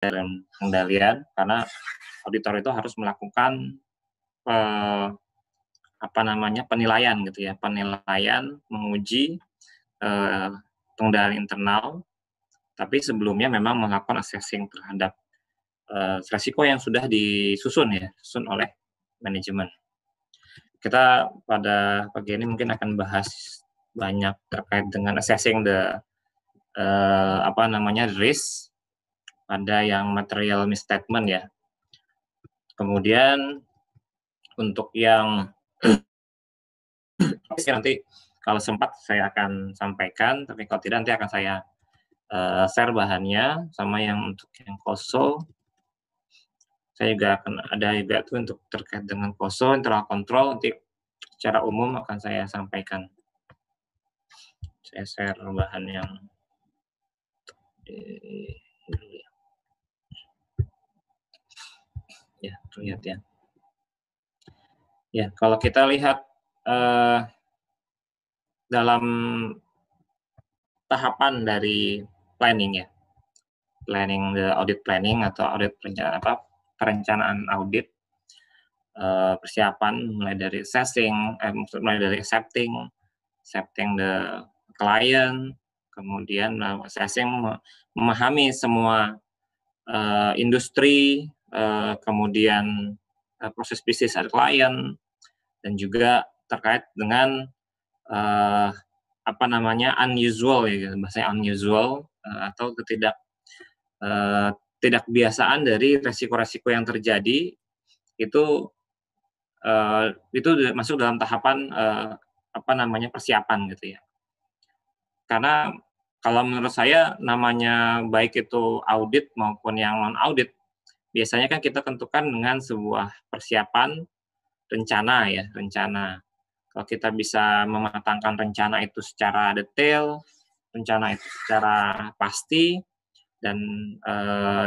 dalam pengendalian, karena auditor itu harus melakukan penilaian gitu ya, penilaian menguji pengendalian internal, tapi sebelumnya memang melakukan assessing terhadap resiko yang sudah disusun oleh manajemen. Kita pada pagi ini mungkin akan bahas banyak terkait dengan assessing the risk, ada yang material misstatement ya. Kemudian untuk yang nanti kalau sempat saya akan sampaikan, tapi kalau tidak nanti akan saya share bahannya, sama yang untuk yang COSO. Saya juga akan ada juga tuh untuk terkait dengan COSO, internal control, nanti secara umum akan saya sampaikan. Saya share bahan yang ya, terlihat ya. Ya, kalau kita lihat dalam tahapan dari planning ya, planning the audit planning atau audit perencanaan audit, persiapan mulai dari assessing, mulai dari accepting the client, kemudian assessing, memahami semua industri, kemudian proses bisnis at client, dan juga terkait dengan unusual ya, bahasa unusual atau tidak kebiasaan dari resiko-resiko yang terjadi, itu masuk dalam tahapan persiapan gitu ya. Karena kalau menurut saya namanya baik itu audit maupun yang non audit, biasanya kan kita tentukan dengan sebuah persiapan, rencana. Kalau kita bisa mematangkan rencana itu secara detail, rencana itu secara pasti, dan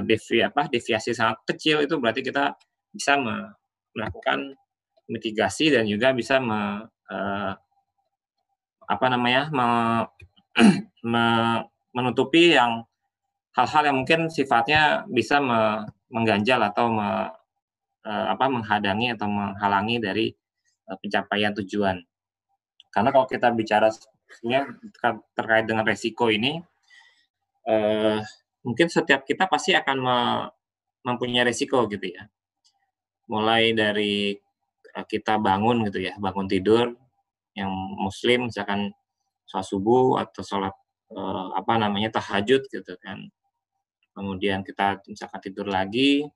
deviasi sangat kecil, itu berarti kita bisa melakukan mitigasi dan juga bisa menutupi yang hal-hal yang mungkin sifatnya bisa mengganjal atau menghadang atau menghalangi dari pencapaian tujuan. Karena kalau kita bicara terkait dengan resiko ini, mungkin setiap kita pasti akan mempunyai resiko gitu ya. Mulai dari kita bangun gitu ya, bangun tidur, yang muslim misalkan sholat subuh atau sholat tahajud gitu kan. Kemudian kita misalkan tidur lagi,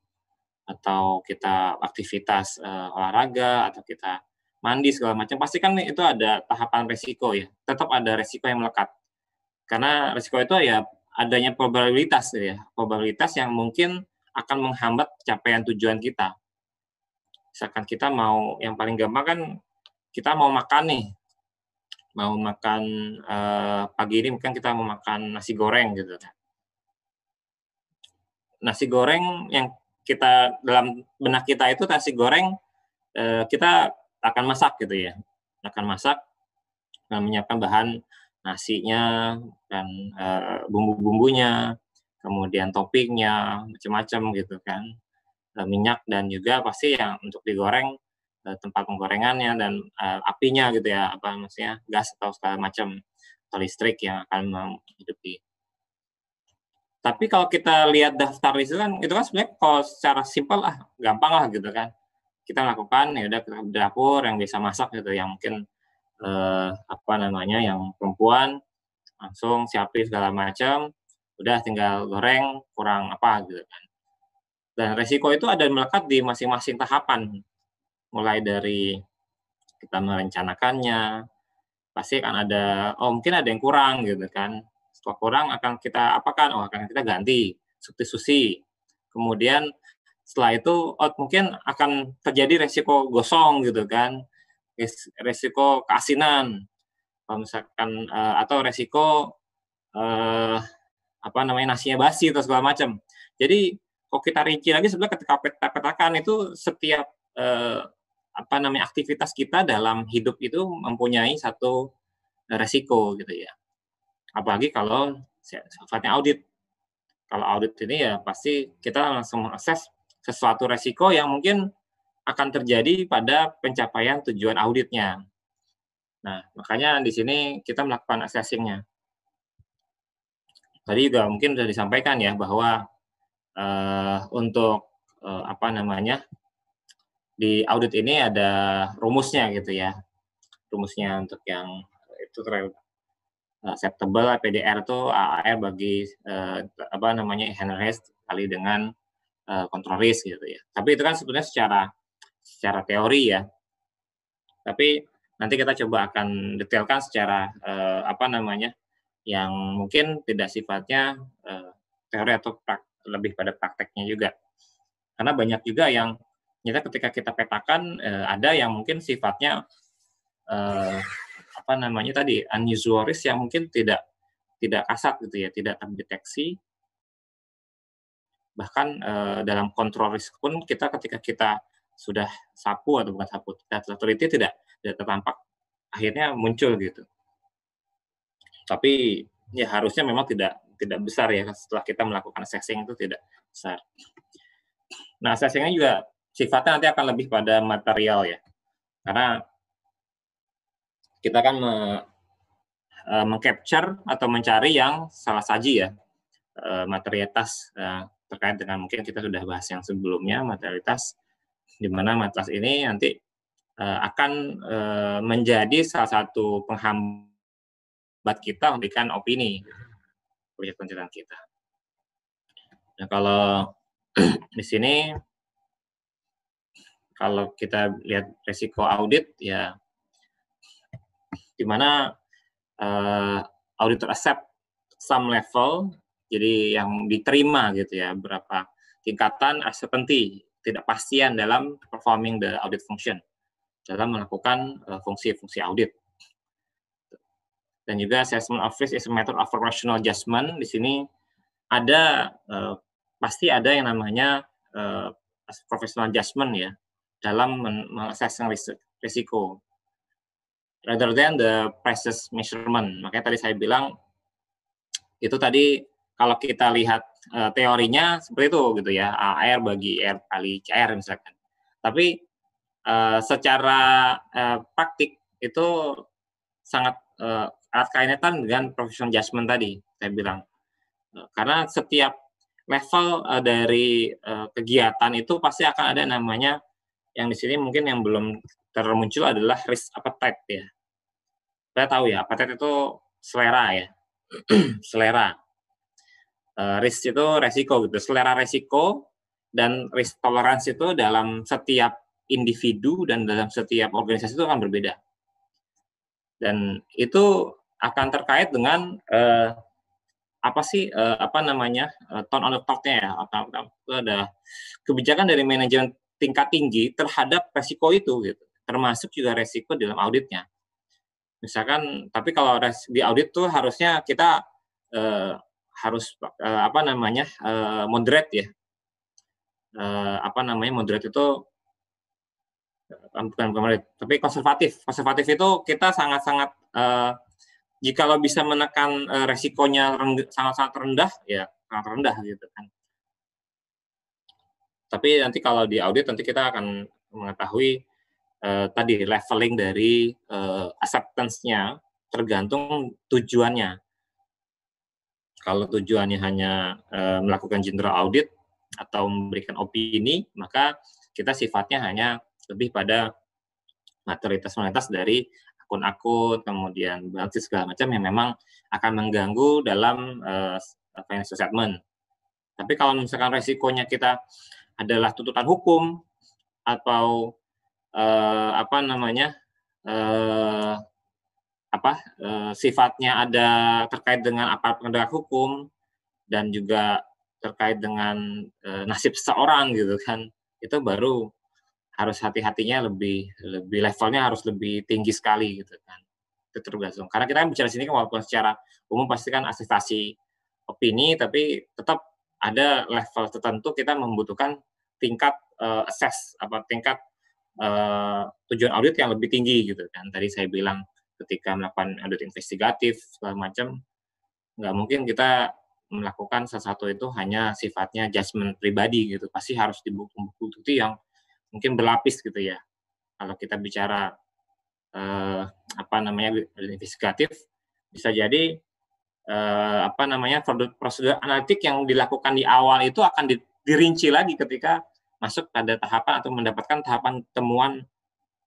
atau kita aktivitas olahraga, atau kita mandi segala macam, pasti kan itu ada tahapan resiko ya. Tetap ada resiko yang melekat. Karena resiko itu ya adanya probabilitas gitu ya. Probabilitas yang mungkin akan menghambat capaian tujuan kita. Misalkan kita mau, yang paling gampang kan kita mau makan nih. Mau makan pagi ini mungkin kita mau makan nasi goreng gitu kan. Nasi goreng yang kita dalam benak kita itu nasi goreng kita akan masak gitu ya, menyiapkan bahan nasinya dan bumbu-bumbunya, kemudian toppingnya macam-macam gitu kan, minyak, dan juga pasti yang untuk digoreng tempat penggorengannya dan apinya gitu ya, gas atau segala macam, atau listrik yang akan menghidupi. Tapi kalau kita lihat daftar itu kan sebenarnya kalau secara simpel gampang lah gitu kan. Kita lakukan ya udah ke dapur yang bisa masak gitu, yang mungkin yang perempuan langsung siapin segala macam, udah tinggal goreng kurang gitu kan. Dan resiko itu ada melekat di masing-masing tahapan, mulai dari kita merencanakannya, pasti kan ada mungkin ada yang kurang gitu kan. Setelah kurang akan kita apakan? Akan kita ganti, substitusi. Kemudian setelah itu mungkin akan terjadi resiko gosong gitu kan, resiko keasinan, kalau misalkan atau resiko nasinya basi atau segala macam. Jadi kalau kita rinci lagi, sebenarnya ketika kita petakan itu setiap aktivitas kita dalam hidup itu mempunyai satu resiko gitu ya. Apalagi kalau sifatnya audit. Kalau audit ini ya pasti kita langsung mengakses sesuatu resiko yang mungkin akan terjadi pada pencapaian tujuan auditnya. Nah, makanya di sini kita melakukan assessing-nya. Tadi juga mungkin sudah disampaikan ya bahwa untuk apa namanya, di audit ini ada rumusnya gitu ya. Rumusnya untuk yang itu acceptable PDR itu AAR bagi apa namanya Henry Hess kali dengan control risk gitu ya. Tapi itu kan sebenarnya secara teori ya. Tapi nanti kita coba akan detailkan secara apa namanya yang mungkin tidak sifatnya teori atau lebih pada prakteknya juga. Karena banyak juga yang ketika kita petakan ada yang mungkin sifatnya apa namanya tadi unusual risk yang mungkin tidak kasat gitu ya, tidak terdeteksi. Bahkan dalam kontrol risk pun ketika kita sudah sapu atau bukan sapu, data teliti tidak tertampak, akhirnya muncul gitu. Tapi ya harusnya memang tidak besar ya setelah kita melakukan assessing itu tidak besar. Nah, assessing-nya juga sifatnya nanti akan lebih pada material ya. Karena kita kan meng-capture atau mencari yang salah saji ya, materialitas terkait dengan mungkin kita sudah bahas yang sebelumnya, materialitas di mana materialitas ini nanti akan menjadi salah satu penghambat kita memberikan opini proyek pencernaan kita. Nah, kalau di sini kalau kita lihat resiko audit ya di mana auditor accept some level, jadi yang diterima gitu ya, berapa tingkatan uncertainty, ketidakpastian dalam performing the audit function, dalam melakukan fungsi-fungsi audit. Dan juga assessment of risk is a method of rational judgment. Di sini ada pasti ada yang namanya professional judgment ya dalam mengassess risiko rather than the precise measurement. Makanya tadi saya bilang itu tadi kalau kita lihat teorinya seperti itu gitu ya, AR bagi R kali CR misalkan. Tapi secara praktik itu sangat erat kaitan dengan professional judgment tadi saya bilang. Karena setiap level dari kegiatan itu pasti akan ada namanya yang di sini mungkin yang belum termuncul adalah risk appetite ya. Saya tahu ya, appetite itu selera ya. Selera. Risk itu resiko gitu. Selera resiko dan risk tolerance itu dalam setiap individu dan dalam setiap organisasi itu akan berbeda. Dan itu akan terkait dengan apa sih apa namanya tone on the top-nya ya, atau itu ada kebijakan dari manajemen tingkat tinggi terhadap resiko itu gitu. Termasuk juga resiko dalam auditnya. Misalkan, tapi kalau di audit tuh harusnya kita harus apa namanya moderate ya. Apa namanya moderate itu bukan moderate, tapi konservatif. Konservatif itu kita sangat-sangat jikalau bisa menekan resikonya sangat-sangat rendah, ya sangat rendah gitu kan. Tapi nanti kalau di audit nanti kita akan mengetahui tadi leveling dari acceptance-nya tergantung tujuannya. Kalau tujuannya hanya melakukan general audit atau memberikan opini, maka kita sifatnya hanya lebih pada materialitas dari akun-akun, kemudian balance segala macam yang memang akan mengganggu dalam financial statement. Tapi kalau misalkan resikonya kita adalah tuntutan hukum atau apa namanya sifatnya ada terkait dengan aparat penegak hukum dan juga terkait dengan nasib seseorang gitu kan, itu baru harus hati-hatinya lebih levelnya harus lebih tinggi sekali gitu kan. Itu tergantung. Karena kita kan bicara sini kan walaupun secara umum pasti kan asesasi opini, tapi tetap ada level tertentu kita membutuhkan tingkat tingkat tujuan audit yang lebih tinggi gitu kan. Tadi saya bilang ketika melakukan audit investigatif segala macam, nggak mungkin kita melakukan sesuatu itu hanya sifatnya judgement pribadi gitu, pasti harus dibukti yang mungkin berlapis gitu ya. Kalau kita bicara, investigatif, bisa jadi, prosedur analitik yang dilakukan di awal itu akan dirinci lagi ketika masuk pada tahapan atau mendapatkan tahapan temuan,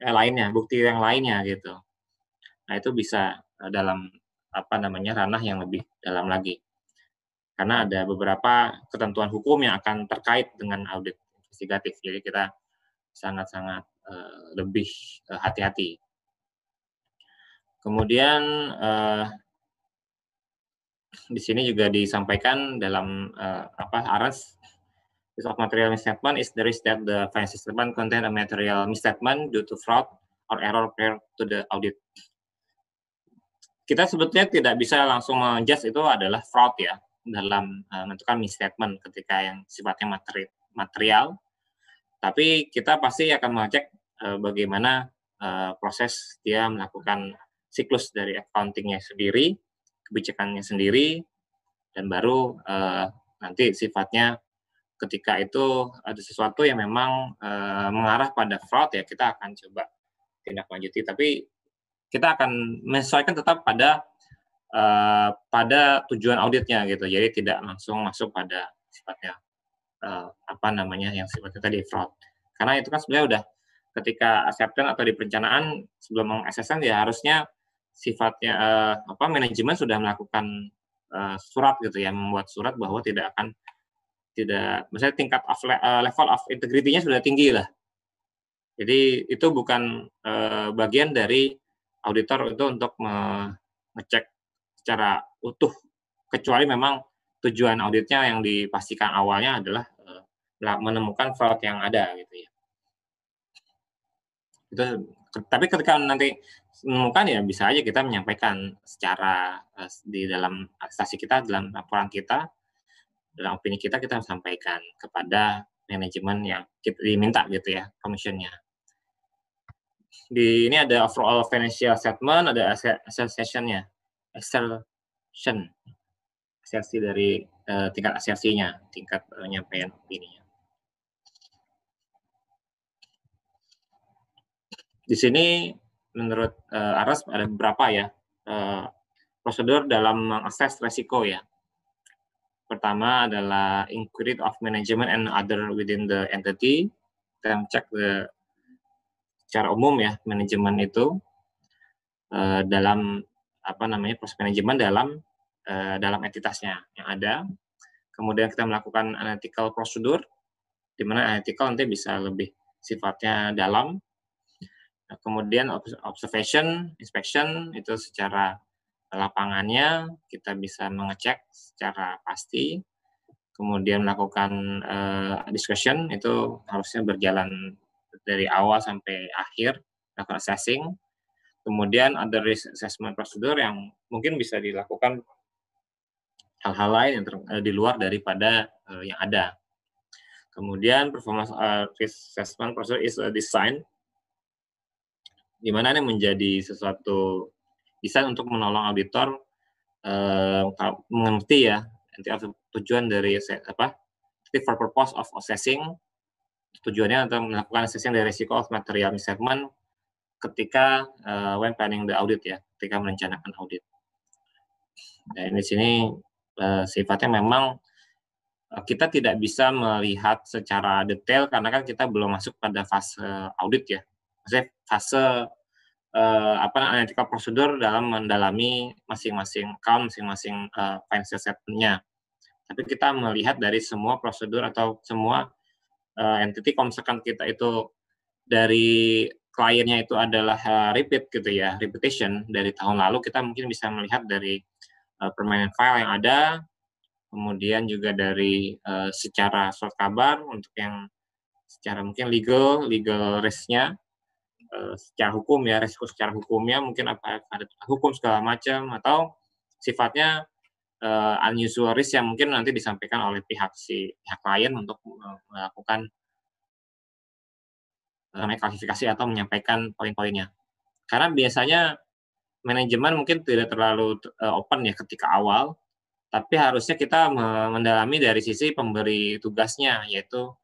lainnya, bukti yang lainnya gitu. Nah itu bisa, dalam ranah yang lebih dalam lagi. Karena ada beberapa ketentuan hukum yang akan terkait dengan audit investigatif. Jadi kita sangat-sangat, lebih, hati-hati. Kemudian, di sini juga disampaikan dalam, ARAS, "Risk of material misstatement is the risk that the financial statement contain a material misstatement due to fraud or error prior to the audit." Kita sebetulnya tidak bisa langsung menjudge itu adalah fraud ya, dalam, menentukan misstatement ketika yang sifatnya material, tapi kita pasti akan mengecek, bagaimana, proses dia melakukan siklus dari accounting-nya sendiri, kebijakannya sendiri, dan baru, nanti sifatnya ketika itu ada sesuatu yang memang, mengarah pada fraud ya kita akan coba tindak lanjuti. Tapi kita akan menyesuaikan tetap pada tujuan auditnya gitu. Jadi tidak langsung masuk pada sifatnya, yang sifatnya tadi fraud. Karena itu kan sebenarnya udah ketika acceptance atau di perencanaan sebelum meng-assessment ya harusnya sifatnya, manajemen sudah melakukan, surat gitu ya, membuat surat bahwa maksudnya tingkat level of integrity-nya sudah tinggi lah. Jadi itu bukan, bagian dari auditor itu untuk ngecek secara utuh, kecuali memang tujuan auditnya yang dipastikan awalnya adalah, menemukan fraud yang ada gitu ya. Itu tapi ketika nanti menemukan ya bisa aja kita menyampaikan secara, di dalam stasi kita, dalam laporan kita, dalam opini kita sampaikan kepada manajemen yang diminta gitu ya, commission-nya. Ini ada overall financial statement, ada assertion-nya, assersi dari, tingkat assersinya, tingkat penyampaian opininya. Di sini menurut, ARAS ada beberapa ya, prosedur dalam mengakses resiko ya. Pertama adalah inquiry of management and other within the entity. Kita cek secara umum ya, manajemen itu, dalam proses manajemen dalam entitasnya yang ada. Kemudian kita melakukan analytical prosedur, di mana analytical nanti bisa lebih sifatnya dalam. Kemudian observation, inspection itu secara lapangannya kita bisa mengecek secara pasti. Kemudian melakukan discussion itu harusnya berjalan dari awal sampai akhir, melakukan assessing. Kemudian ada risk assessment prosedur yang mungkin bisa dilakukan hal-hal lain yang di luar daripada yang ada. Kemudian performance risk assessment procedure is a design, di mana ini menjadi sesuatu desain untuk menolong auditor mengerti ya tujuan dari for purpose of assessing, tujuannya untuk melakukan assessing dari risiko of material misstatement ketika when planning the audit ya, ketika merencanakan audit. Dan di sini sifatnya memang kita tidak bisa melihat secara detail karena kan kita belum masuk pada fase audit ya. Maksudnya fase analytical prosedur dalam mendalami masing-masing account, masing-masing financial statement-nya. Tapi kita melihat dari semua prosedur atau semua entity, kalau misalkan kita itu dari kliennya itu adalah repeat gitu ya, repetition dari tahun lalu, kita mungkin bisa melihat dari permainan file yang ada, kemudian juga dari secara surat kabar untuk yang secara mungkin legal risk-nya, secara hukum ya, risiko secara hukumnya mungkin apa ada hukum segala macam, atau sifatnya unusual risk yang mungkin nanti disampaikan oleh pihak klien untuk melakukan klasifikasi atau menyampaikan poin-poinnya. Karena biasanya manajemen mungkin tidak terlalu open ya ketika awal, Tapi harusnya kita mendalami dari sisi pemberi tugasnya, yaitu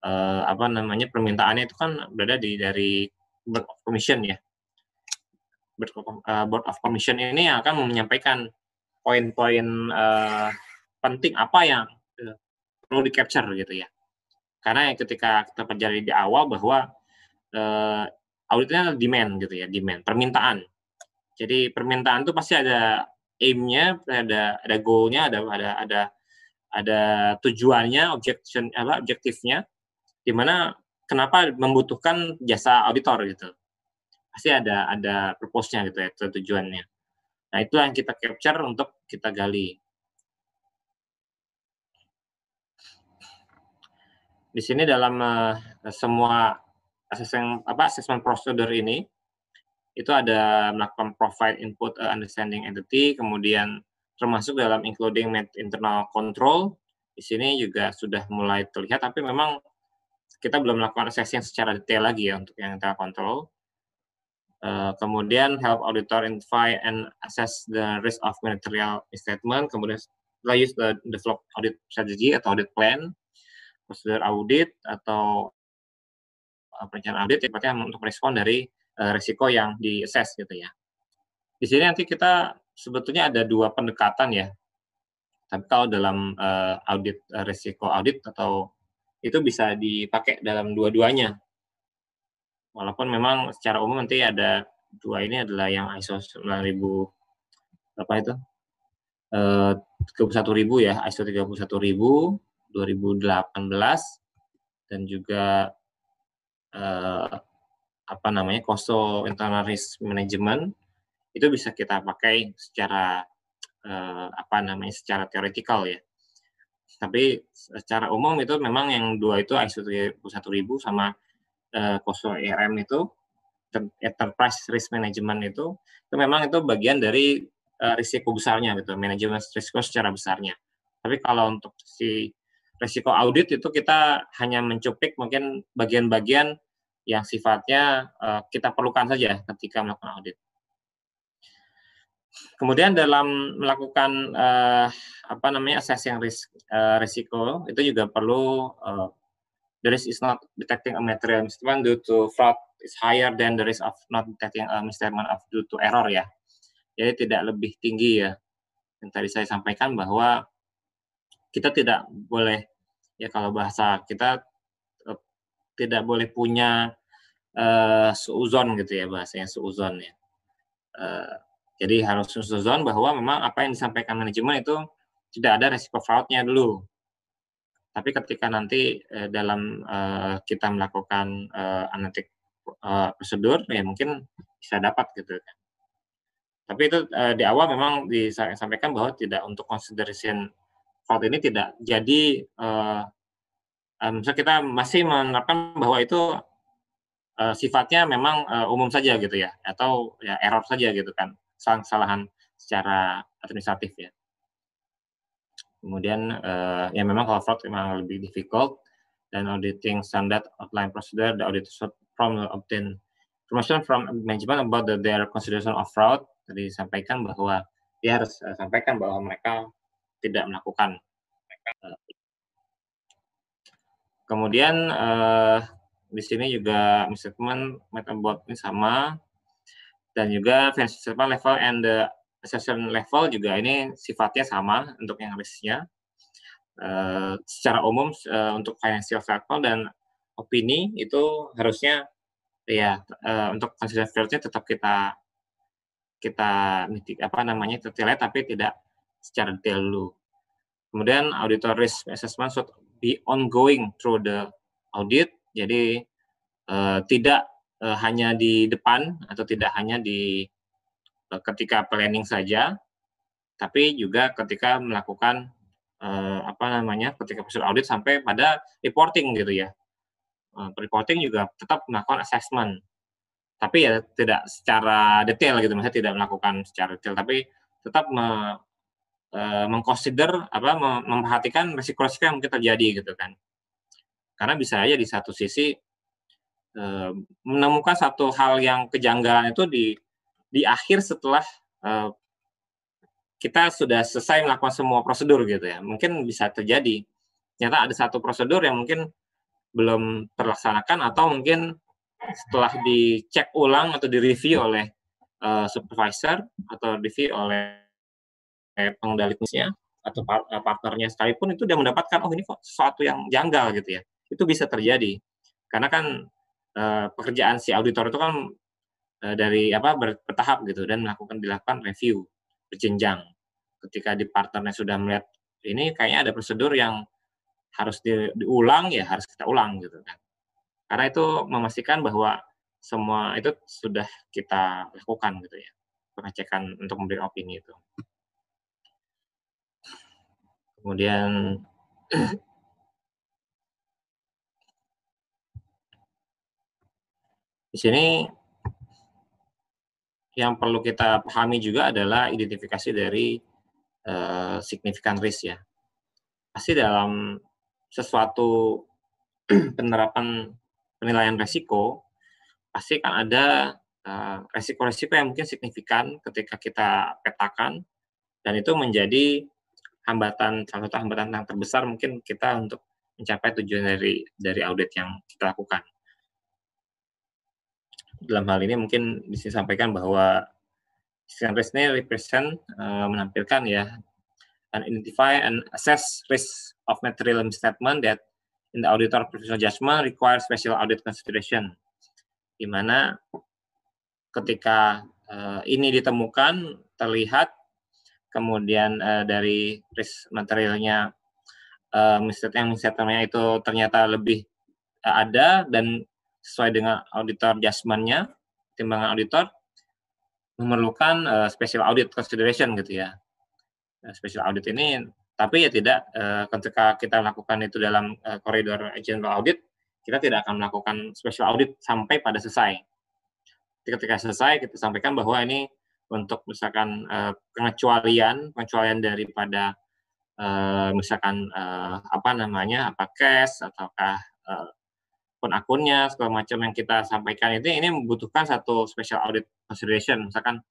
permintaannya itu kan berada dari Board of Commission ya. Board of Commission ini yang akan menyampaikan poin-poin penting apa yang perlu di-capture gitu ya. Karena ketika kita pelajari di awal bahwa auditnya demand gitu ya, demand, permintaan. Jadi permintaan itu pasti ada aim-nya, ada goal-nya, ada tujuannya, objektifnya, di mana kenapa membutuhkan jasa auditor gitu. Pasti ada purpose-nya gitu ya, tujuannya. Nah, itu yang kita capture untuk kita gali. Di sini dalam semua assessment procedure ini, itu ada melakukan provide input understanding entity, kemudian termasuk dalam including internal control. Di sini juga sudah mulai terlihat, tapi memang kita belum melakukan assessing secara detail lagi ya untuk yang internal control. Kemudian help auditor identify and assess the risk of material misstatement, kemudian use the develop audit strategy atau audit plan, prosedur audit atau perencanaan audit yang untuk respon dari risiko yang di-assess gitu ya. Di sini nanti kita sebetulnya ada 2 pendekatan ya. Tapi kalau dalam audit risiko audit atau itu bisa dipakai dalam dua-duanya. Walaupun memang secara umum nanti ada 2 ini adalah yang ISO 9000 berapa itu? 31.000 ya, ISO 31.000 2018 dan juga COSO Internal Risk Management itu bisa kita pakai secara secara teoretikal ya. Tapi secara umum itu memang yang 2 itu ISO 31.000 sama COSO ERM itu Enterprise Risk Management itu memang itu bagian dari risiko besarnya gitu, manajemen risiko secara besarnya. Tapi kalau untuk si risiko audit itu kita hanya mencuplik mungkin bagian-bagian yang sifatnya kita perlukan saja ketika melakukan audit. Kemudian dalam melakukan assessing risiko itu juga perlu the risk is not detecting a material misstatement due to fraud is higher than the risk of not detecting a misstatement of due to error ya. Jadi tidak lebih tinggi ya. Yang tadi saya sampaikan bahwa kita tidak boleh ya kalau bahasa kita tidak boleh punya suuzon gitu ya, bahasanya suuzon ya. Jadi harus suuzon bahwa memang apa yang disampaikan manajemen itu tidak ada resiko fraud-nya dulu. Tapi ketika nanti dalam kita melakukan analytic prosedur ya mungkin bisa dapat gitu kan. Tapi itu di awal memang disampaikan bahwa tidak untuk consideration fraud ini tidak jadi misalnya kita masih menerapkan bahwa itu sifatnya memang umum saja gitu ya, atau ya error saja gitu kan, kesalahan secara administratif ya. Kemudian ya memang kalau fraud memang lebih difficult dan auditing standard outline procedure, the auditor should obtain information from management about their consideration of fraud. Tadi disampaikan bahwa dia harus sampaikan bahwa mereka tidak melakukan. Kemudian di sini juga statement about ini sama, dan juga financial statement level and the assessment level juga ini sifatnya sama untuk yang risknya. Secara umum untuk financial level dan opini itu harusnya ya untuk consideration tetap kita detail tapi tidak secara detail dulu. Kemudian auditor risk assessment should be ongoing through the audit. Jadi tidak hanya di depan atau tidak hanya di ketika planning saja, tapi juga ketika melakukan ketika proses audit sampai pada reporting gitu ya. Reporting juga tetap melakukan assessment. Tapi ya tidak secara detail gitu, maksudnya tidak melakukan secara detail, tapi tetap mengconsider memperhatikan risiko-risiko yang mungkin terjadi gitu kan. Karena bisa aja di satu sisi menemukan satu hal yang kejanggalan itu di akhir setelah kita sudah selesai melakukan semua prosedur gitu ya. Mungkin bisa terjadi, ternyata ada satu prosedur yang mungkin belum terlaksanakan atau mungkin setelah dicek ulang atau direview oleh supervisor atau review oleh pengendali bisnisnya atau partnernya sekalipun itu dia mendapatkan, oh ini kok sesuatu yang janggal gitu ya. Itu bisa terjadi. Karena kan pekerjaan si auditor itu kan dari bertahap gitu dan dilakukan review berjenjang. Ketika di partnernya sudah melihat ini kayaknya ada prosedur yang harus diulang, ya harus kita ulang gitu kan. Karena itu memastikan bahwa semua itu sudah kita lakukan gitu ya, pengecekan untuk memberi opini itu. Kemudian di sini yang perlu kita pahami juga adalah identifikasi dari signifikan risk ya. Pasti dalam sesuatu penerapan penilaian resiko, pasti kan ada resiko-resiko yang mungkin signifikan ketika kita petakan, dan itu menjadi salah satu hambatan yang terbesar mungkin kita untuk mencapai tujuan dari audit yang kita lakukan. Dalam hal ini mungkin bisa disampaikan bahwa signifikan risk ini menampilkan ya, identify and assess risk of material misstatement that in the auditor professional judgment require special audit consideration. Di mana ketika ini ditemukan, terlihat, kemudian dari risk materialnya misstatementnya itu ternyata lebih ada dan sesuai dengan auditor judgment-nya, timbangan auditor, memerlukan special audit consideration gitu ya. Special audit ini, tapi ya tidak ketika kita lakukan itu dalam koridor general audit, kita tidak akan melakukan special audit sampai pada selesai. Ketika selesai, kita sampaikan bahwa ini untuk misalkan pengecualian daripada misalkan apa cash ataukah akunnya segala macam yang kita sampaikan itu, ini membutuhkan satu special audit consideration. Misalkan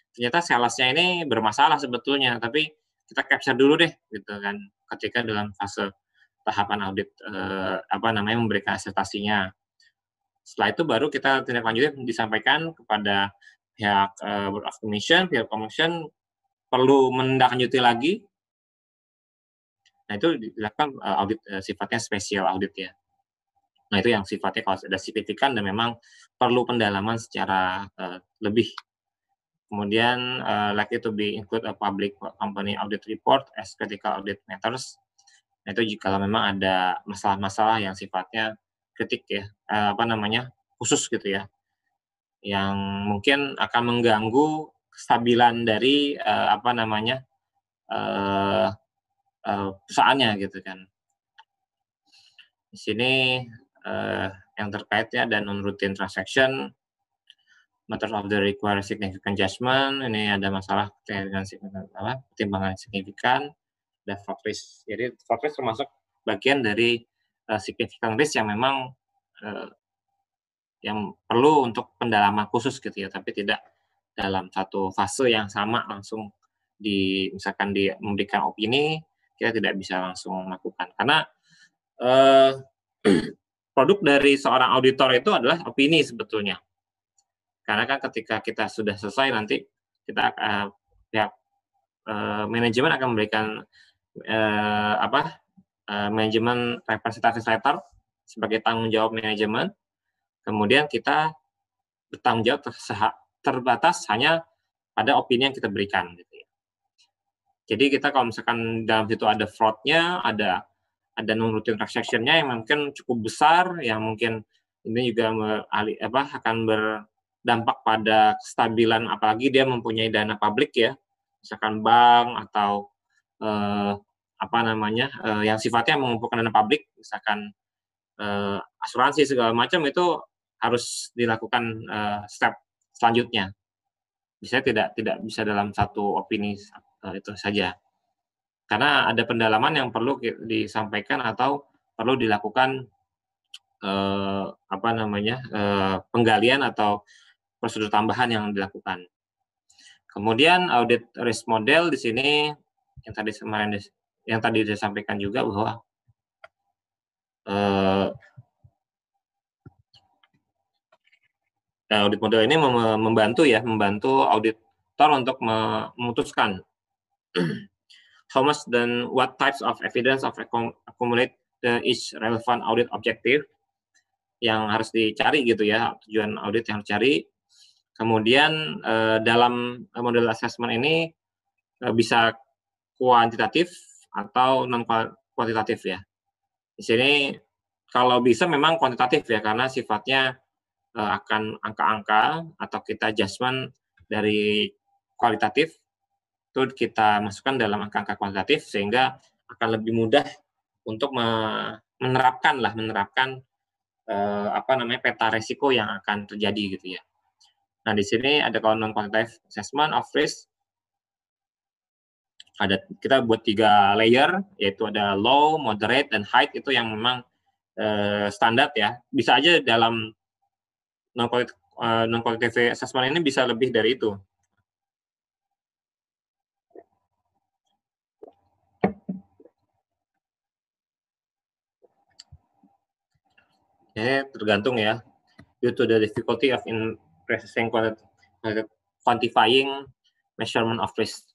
ternyata salesnya ini bermasalah sebetulnya, tapi kita capture dulu deh gitu kan ketika dalam fase tahapan audit memberikan asertasinya. Setelah itu baru kita tindak lanjutnya disampaikan kepada pihak Board of Commission, pihak Commission perlu menindaklanjuti lagi. Nah, itu dilakukan audit sifatnya special audit ya. Nah, itu yang sifatnya kalau ada signifikan dan memang perlu pendalaman secara lebih. Kemudian likely to be include a public company audit report as critical audit matters. Nah, itu jika memang ada masalah-masalah yang sifatnya kritik ya, khusus gitu ya, yang mungkin akan mengganggu kestabilan dari perusahaannya gitu kan. Di sini yang terkaitnya dan non-routine transaction, matter of the required significant judgment, ini ada masalah dengan pertimbangan signifikan, ada fraud risk. Jadi fraud risk termasuk bagian dari significant risk yang memang yang perlu untuk pendalaman khusus gitu ya, tapi tidak dalam satu fase yang sama langsung misalkan memberikan opini, kita tidak bisa langsung melakukan. Karena produk dari seorang auditor itu adalah opini sebetulnya. Karena kan ketika kita sudah selesai nanti kita pihak manajemen akan memberikan manajemen representative letter sebagai tanggung jawab manajemen. Kemudian kita bertanggung jawab terbatas hanya pada opini yang kita berikan gitu ya. Jadi kita kalau misalkan dalam situ ada fraud-nya, ada non-routine transaction-nya yang mungkin cukup besar, yang mungkin ini juga akan berdampak pada kestabilan, apalagi dia mempunyai dana publik ya, misalkan bank atau yang sifatnya mengumpulkan dana publik, misalkan asuransi segala macam, itu harus dilakukan step selanjutnya. Bisa tidak bisa dalam satu opini itu saja. Karena ada pendalaman yang perlu disampaikan atau perlu dilakukan penggalian atau prosedur tambahan yang dilakukan. Kemudian audit risk model di sini yang tadi saya sampaikan juga bahwa audit model ini membantu auditor untuk memutuskan how much dan what types of evidence of accumulate each relevant audit objective yang harus dicari gitu ya, tujuan audit yang dicari. Kemudian dalam model assessment ini bisa kuantitatif atau non kuantitatif ya. Di sini kalau bisa memang kuantitatif ya, karena sifatnya akan angka-angka atau kita adjustment dari kualitatif itu kita masukkan dalam angka-angka kuantitatif sehingga akan lebih mudah untuk menerapkan peta resiko yang akan terjadi gitu ya. Nah, di sini ada kalau non quantitative assessment of risk, kita buat 3 layer, yaitu ada low, moderate, dan high. Itu yang memang standar ya. Bisa aja dalam non quantitative assessment ini bisa lebih dari itu. Tergantung ya. Due to the difficulty of quantifying measurement of risk.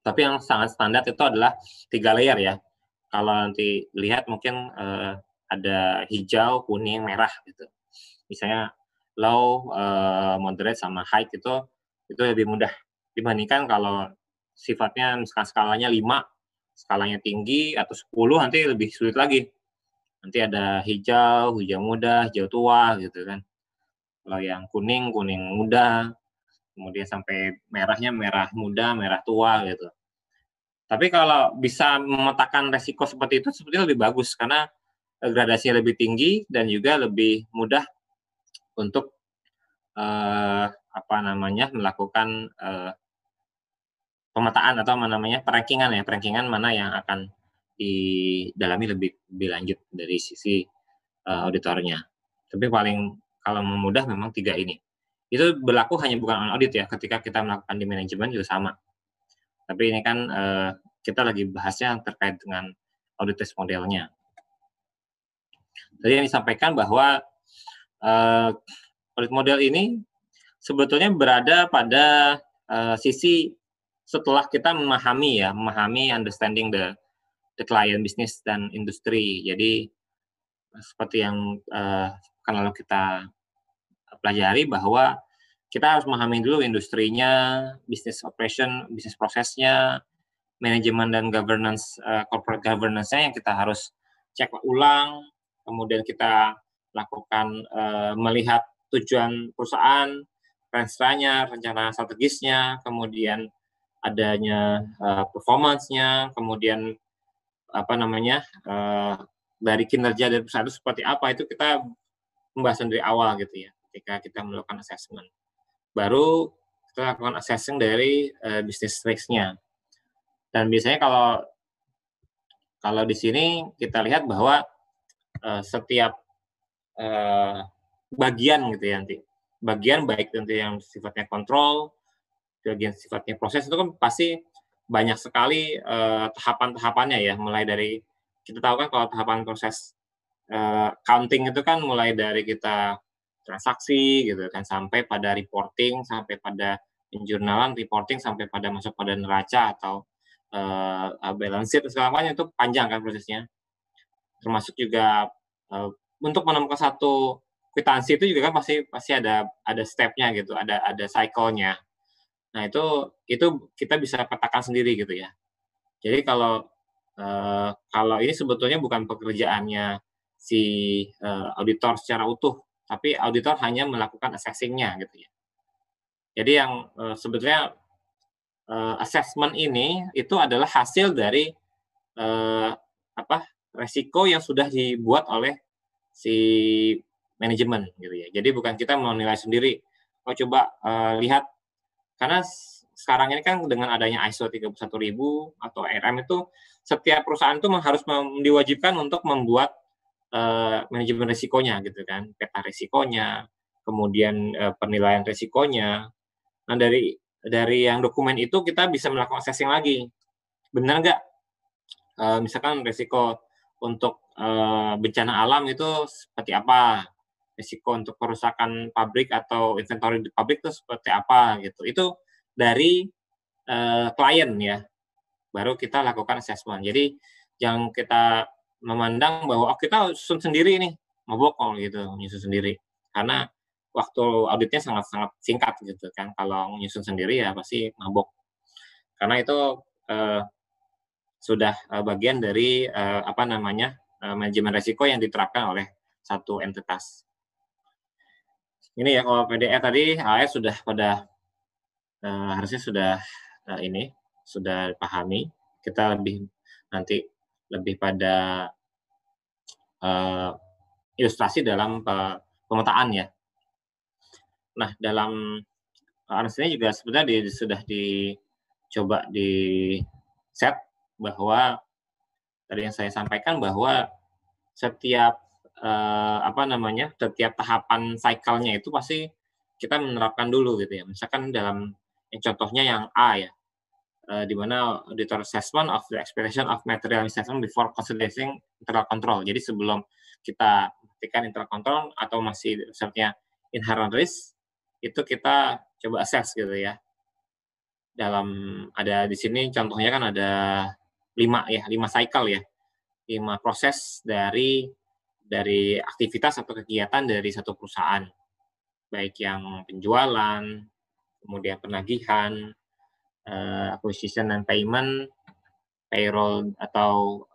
Tapi yang sangat standar itu adalah 3 layer ya. Kalau nanti lihat mungkin ada hijau, kuning, merah gitu. Misalnya low, moderate, sama high itu lebih mudah dibandingkan kalau sifatnya misalkan skalanya 5, skalanya tinggi, atau 10 nanti lebih sulit lagi. Nanti ada hijau, hijau muda, hijau tua gitu kan. Kalau yang kuning, kuning muda, kemudian sampai merahnya merah muda, merah tua gitu. Tapi kalau bisa memetakan resiko seperti itu sebetulnya lebih bagus karena gradasinya lebih tinggi dan juga lebih mudah untuk melakukan pemetaan atau perankingan mana yang akan didalami lebih lanjut dari sisi auditornya. Tapi kalau memudah memang 3 ini. Itu berlaku hanya bukan on audit ya, ketika kita melakukan di manajemen juga sama. Tapi ini kan kita lagi bahasnya terkait dengan audit risk modelnya. Tadi yang disampaikan bahwa audit model ini sebetulnya berada pada sisi setelah kita memahami understanding the client business dan industri. Jadi seperti yang lalu kita pelajari bahwa kita harus memahami dulu industrinya, business operation, bisnis prosesnya, manajemen dan governance, corporate governance-nya yang kita harus cek ulang, kemudian kita lakukan melihat tujuan perusahaan, rencana strategisnya, kemudian adanya performance-nya, kemudian dari kinerja dari perusahaan itu seperti apa, itu kita pembahasan dari awal gitu ya, ketika kita melakukan assessment. Baru kita lakukan assessment dari business risk-nya. Dan biasanya kalau di sini kita lihat bahwa setiap bagian gitu ya nanti, bagian baik nanti yang sifatnya kontrol, bagian sifatnya proses itu kan pasti banyak sekali tahapan-tahapannya ya, mulai dari kita tahu kan kalau tahapan proses counting itu kan mulai dari kita transaksi gitu kan sampai pada reporting, sampai pada penjurnalan reporting, sampai pada masuk pada neraca atau balance sheet segala macam, itu panjang kan prosesnya. Termasuk juga untuk menemukan satu kwitansi itu juga kan pasti ada step-nya gitu, ada cycle-nya. Nah, itu kita bisa petakan sendiri gitu ya. Jadi kalau ini sebetulnya bukan pekerjaannya si auditor secara utuh, tapi auditor hanya melakukan assessing-nya gitu ya. Jadi yang sebetulnya assessment ini itu adalah hasil dari resiko yang sudah dibuat oleh si manajemen gitu ya. Jadi bukan kita menilai sendiri. Coba lihat, karena sekarang ini kan dengan adanya ISO 31000 atau RM itu setiap perusahaan itu harus diwajibkan untuk membuat manajemen risikonya gitu kan, peta risikonya, kemudian penilaian risikonya. Nah, dari yang dokumen itu kita bisa melakukan assessing lagi. Benar nggak, misalkan risiko untuk bencana alam itu seperti apa, risiko untuk kerusakan pabrik atau inventory di pabrik itu seperti apa gitu. Itu dari klien ya, baru kita lakukan assessment. Jadi jangan kita memandang bahwa oh, kita susun sendiri nih, mabok gitu, menyusun sendiri. Karena waktu auditnya sangat-sangat singkat gitu kan. Kalau menyusun sendiri ya pasti mabok. Karena itu sudah bagian dari manajemen risiko yang diterapkan oleh satu entitas. Ini ya kalau PDR tadi AS sudah pada harusnya sudah ini sudah pahami. Kita nanti lebih pada ilustrasi dalam pemetaan ya. Nah, dalam ini juga sebenarnya sudah dicoba di set bahwa tadi yang saya sampaikan bahwa setiap setiap tahapan cycle-nya itu pasti kita menerapkan dulu gitu ya. Misalkan dalam contohnya yang A ya, di mana auditor assessment of the expectation of material assessment before considering internal control. Jadi sebelum kita melakukan internal control atau masih misalnya inherent risk, itu kita coba assess gitu ya. Ada di sini contohnya kan ada 5 cycle ya. 5 proses dari aktivitas atau kegiatan dari satu perusahaan. Baik yang penjualan, kemudian penagihan, acquisition and payment, payroll atau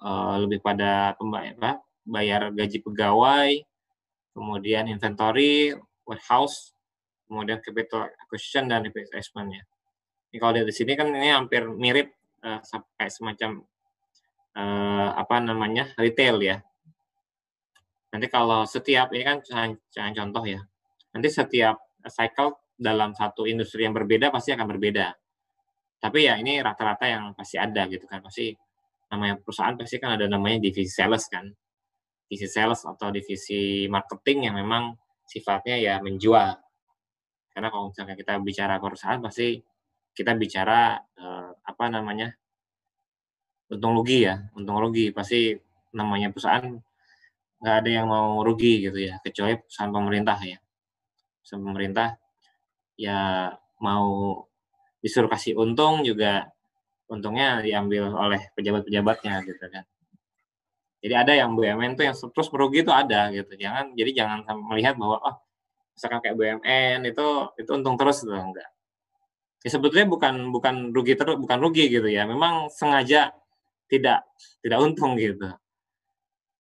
lebih pada bayar gaji pegawai, kemudian inventory, warehouse, kemudian capital acquisition dan investment ya. Ini kalau dari sini kan ini hampir mirip sampai semacam retail ya. Nanti kalau setiap ini kan contoh ya. Nanti setiap cycle dalam satu industri yang berbeda pasti akan berbeda. Tapi ya ini rata-rata yang pasti ada gitu kan. Pasti namanya perusahaan pasti kan ada namanya divisi sales kan. Divisi sales atau divisi marketing yang memang sifatnya ya menjual. Karena kalau misalnya kita bicara perusahaan pasti kita bicara untung rugi ya. Untung rugi pasti namanya perusahaan nggak ada yang mau rugi gitu ya, kecuali perusahaan pemerintah ya. Perusahaan pemerintah ya mau disuruh kasih untung juga untungnya diambil oleh pejabat-pejabatnya gitu kan. Jadi ada yang BUMN tuh yang terus merugi itu ada gitu. Jangan melihat bahwa misalkan kayak BUMN itu untung terus gitu, enggak. Ya sebetulnya bukan rugi gitu ya. Memang sengaja tidak untung gitu.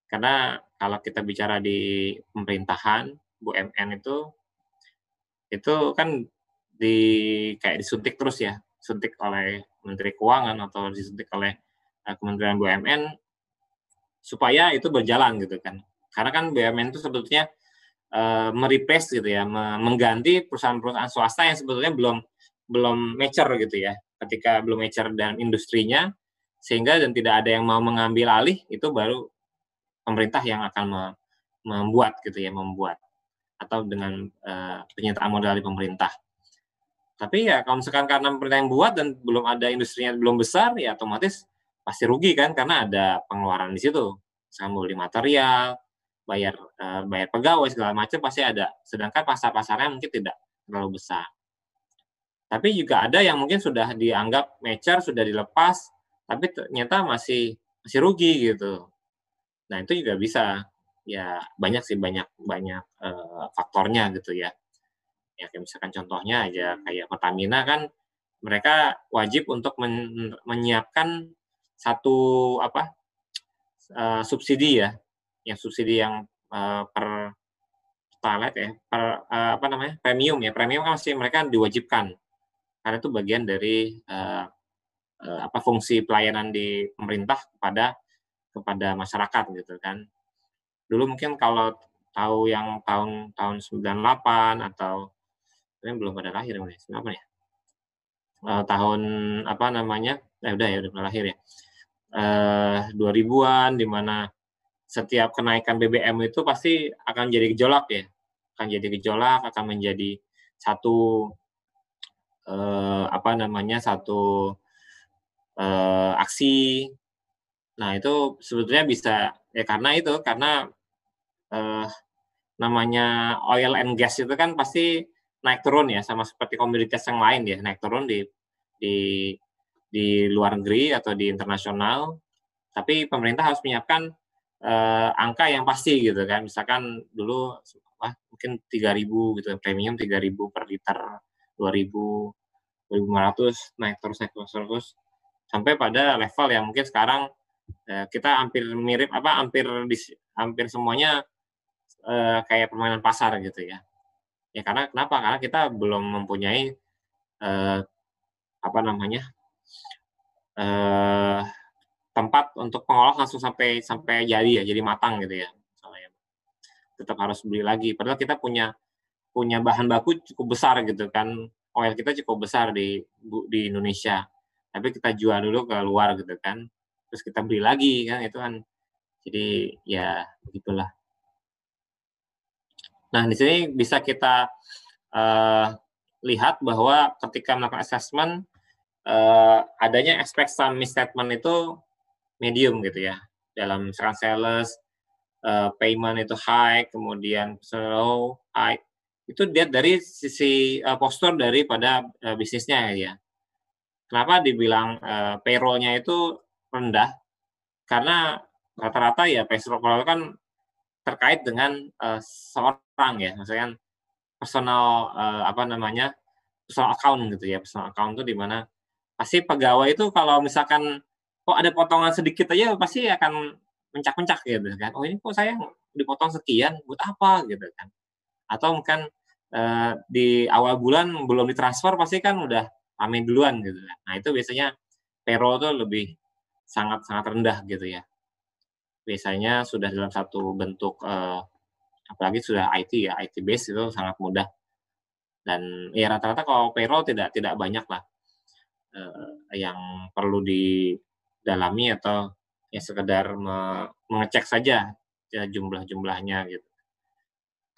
Karena kalau kita bicara di pemerintahan, BUMN itu kan kayak disuntik terus ya, suntik oleh Menteri Keuangan atau disuntik oleh Kementerian BUMN supaya itu berjalan gitu kan. Karena kan BUMN itu sebetulnya mereplace gitu ya, mengganti perusahaan-perusahaan swasta yang sebetulnya belum mature gitu ya. Ketika belum mature dalam industrinya, sehingga dan tidak ada yang mau mengambil alih, itu baru pemerintah yang akan membuat atau dengan penyertaan modal dari pemerintah. Tapi ya kalau misalkan karena pemerintah yang buat dan belum ada industrinya belum besar, ya otomatis pasti rugi kan karena ada pengeluaran di situ. Misalkan beli material, bayar pegawai segala macam pasti ada. Sedangkan pasar-pasarnya mungkin tidak terlalu besar. Tapi juga ada yang mungkin sudah dianggap mature, sudah dilepas, tapi ternyata masih rugi gitu. Nah itu juga bisa, ya banyak faktornya gitu ya. Ya kayak misalkan contohnya aja kayak Pertamina kan mereka wajib untuk menyiapkan satu subsidi ya, yang subsidi yang per pertalite ya, premium ya, premium kan masih mereka diwajibkan karena itu bagian dari fungsi pelayanan di pemerintah kepada masyarakat gitu kan. Dulu mungkin kalau tahu yang tahun 98 atau ini belum pada lahir nih, apa ya? Tahun udah pernah lahir ya. 2000-an di mana setiap kenaikan BBM itu pasti akan jadi gejolak ya. Akan jadi gejolak, akan menjadi satu apa namanya, satu aksi. Nah, itu sebetulnya bisa ya karena eh, namanya oil and gas itu kan pasti naik turun ya, sama seperti komoditas yang lain ya, naik turun di di luar negeri atau di internasional. Tapi pemerintah harus menyiapkan angka yang pasti gitu kan. Misalkan dulu mungkin 3.000 gitu, premium 3.000 per liter, 2.000, 2.500, naik terus terus sampai pada level yang mungkin sekarang kita hampir mirip hampir semuanya kayak permainan pasar gitu ya. Ya karena kenapa? Karena kita belum mempunyai apa namanya eh, tempat untuk pengolah langsung sampai sampai jadi ya, jadi matang gitu ya. Misalnya tetap harus beli lagi. Padahal kita punya punya bahan baku cukup besar gitu kan. Oil kita cukup besar di Indonesia. Tapi kita jual dulu ke luar gitu kan. Terus kita beli lagi kan itu kan. Jadi ya begitulah. Nah, di sini bisa kita uh, lihat bahwa ketika melakukan assessment adanya expect some misstatement itu medium gitu ya. Dalam misalkan sales payment itu high, kemudian slow, high. Itu lihat dari sisi postur daripada bisnisnya ya. Kenapa dibilang payroll-nya itu rendah? Karena rata-rata ya payroll kan terkait dengan seorang ya, misalkan personal apa namanya personal account gitu ya, personal account itu di mana pasti pegawai itu kalau misalkan kok ada potongan sedikit aja pasti akan mencak-mencak gitu kan. Oh ini kok saya dipotong sekian, buat apa gitu kan. Atau mungkin di awal bulan belum ditransfer pasti kan udah rame duluan gitu kan. Nah itu biasanya payroll tuh lebih sangat-sangat rendah gitu ya. Biasanya sudah dalam satu bentuk apalagi sudah IT ya, IT base itu sangat mudah. Dan ya rata-rata kalau payroll tidak tidak banyak lah yang perlu didalami atau ya sekedar mengecek saja ya jumlah-jumlahnya gitu.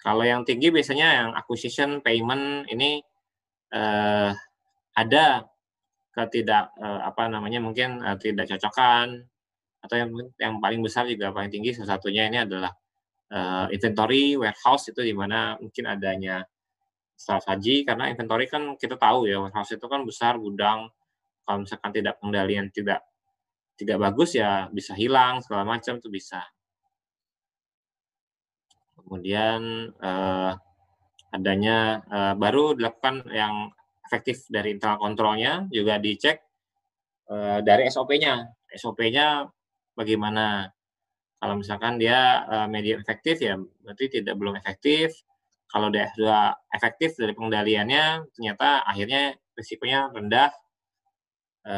Kalau yang tinggi biasanya yang acquisition, payment ini eh, ada apa namanya mungkin tidak cocokan atau yang paling besar juga paling tinggi salah satunya ini adalah inventory warehouse itu di mana mungkin adanya saji karena inventory kan kita tahu ya warehouse itu kan besar gudang kalau misalkan tidak pengendalian tidak tidak bagus ya bisa hilang segala macam tuh bisa. Kemudian adanya baru dilakukan yang efektif dari internal kontrolnya juga dicek dari SOP-nya. SOP-nya bagaimana? Kalau misalkan dia medium efektif ya berarti tidak belum efektif. Kalau dia sudah efektif dari pengendaliannya ternyata akhirnya risikonya rendah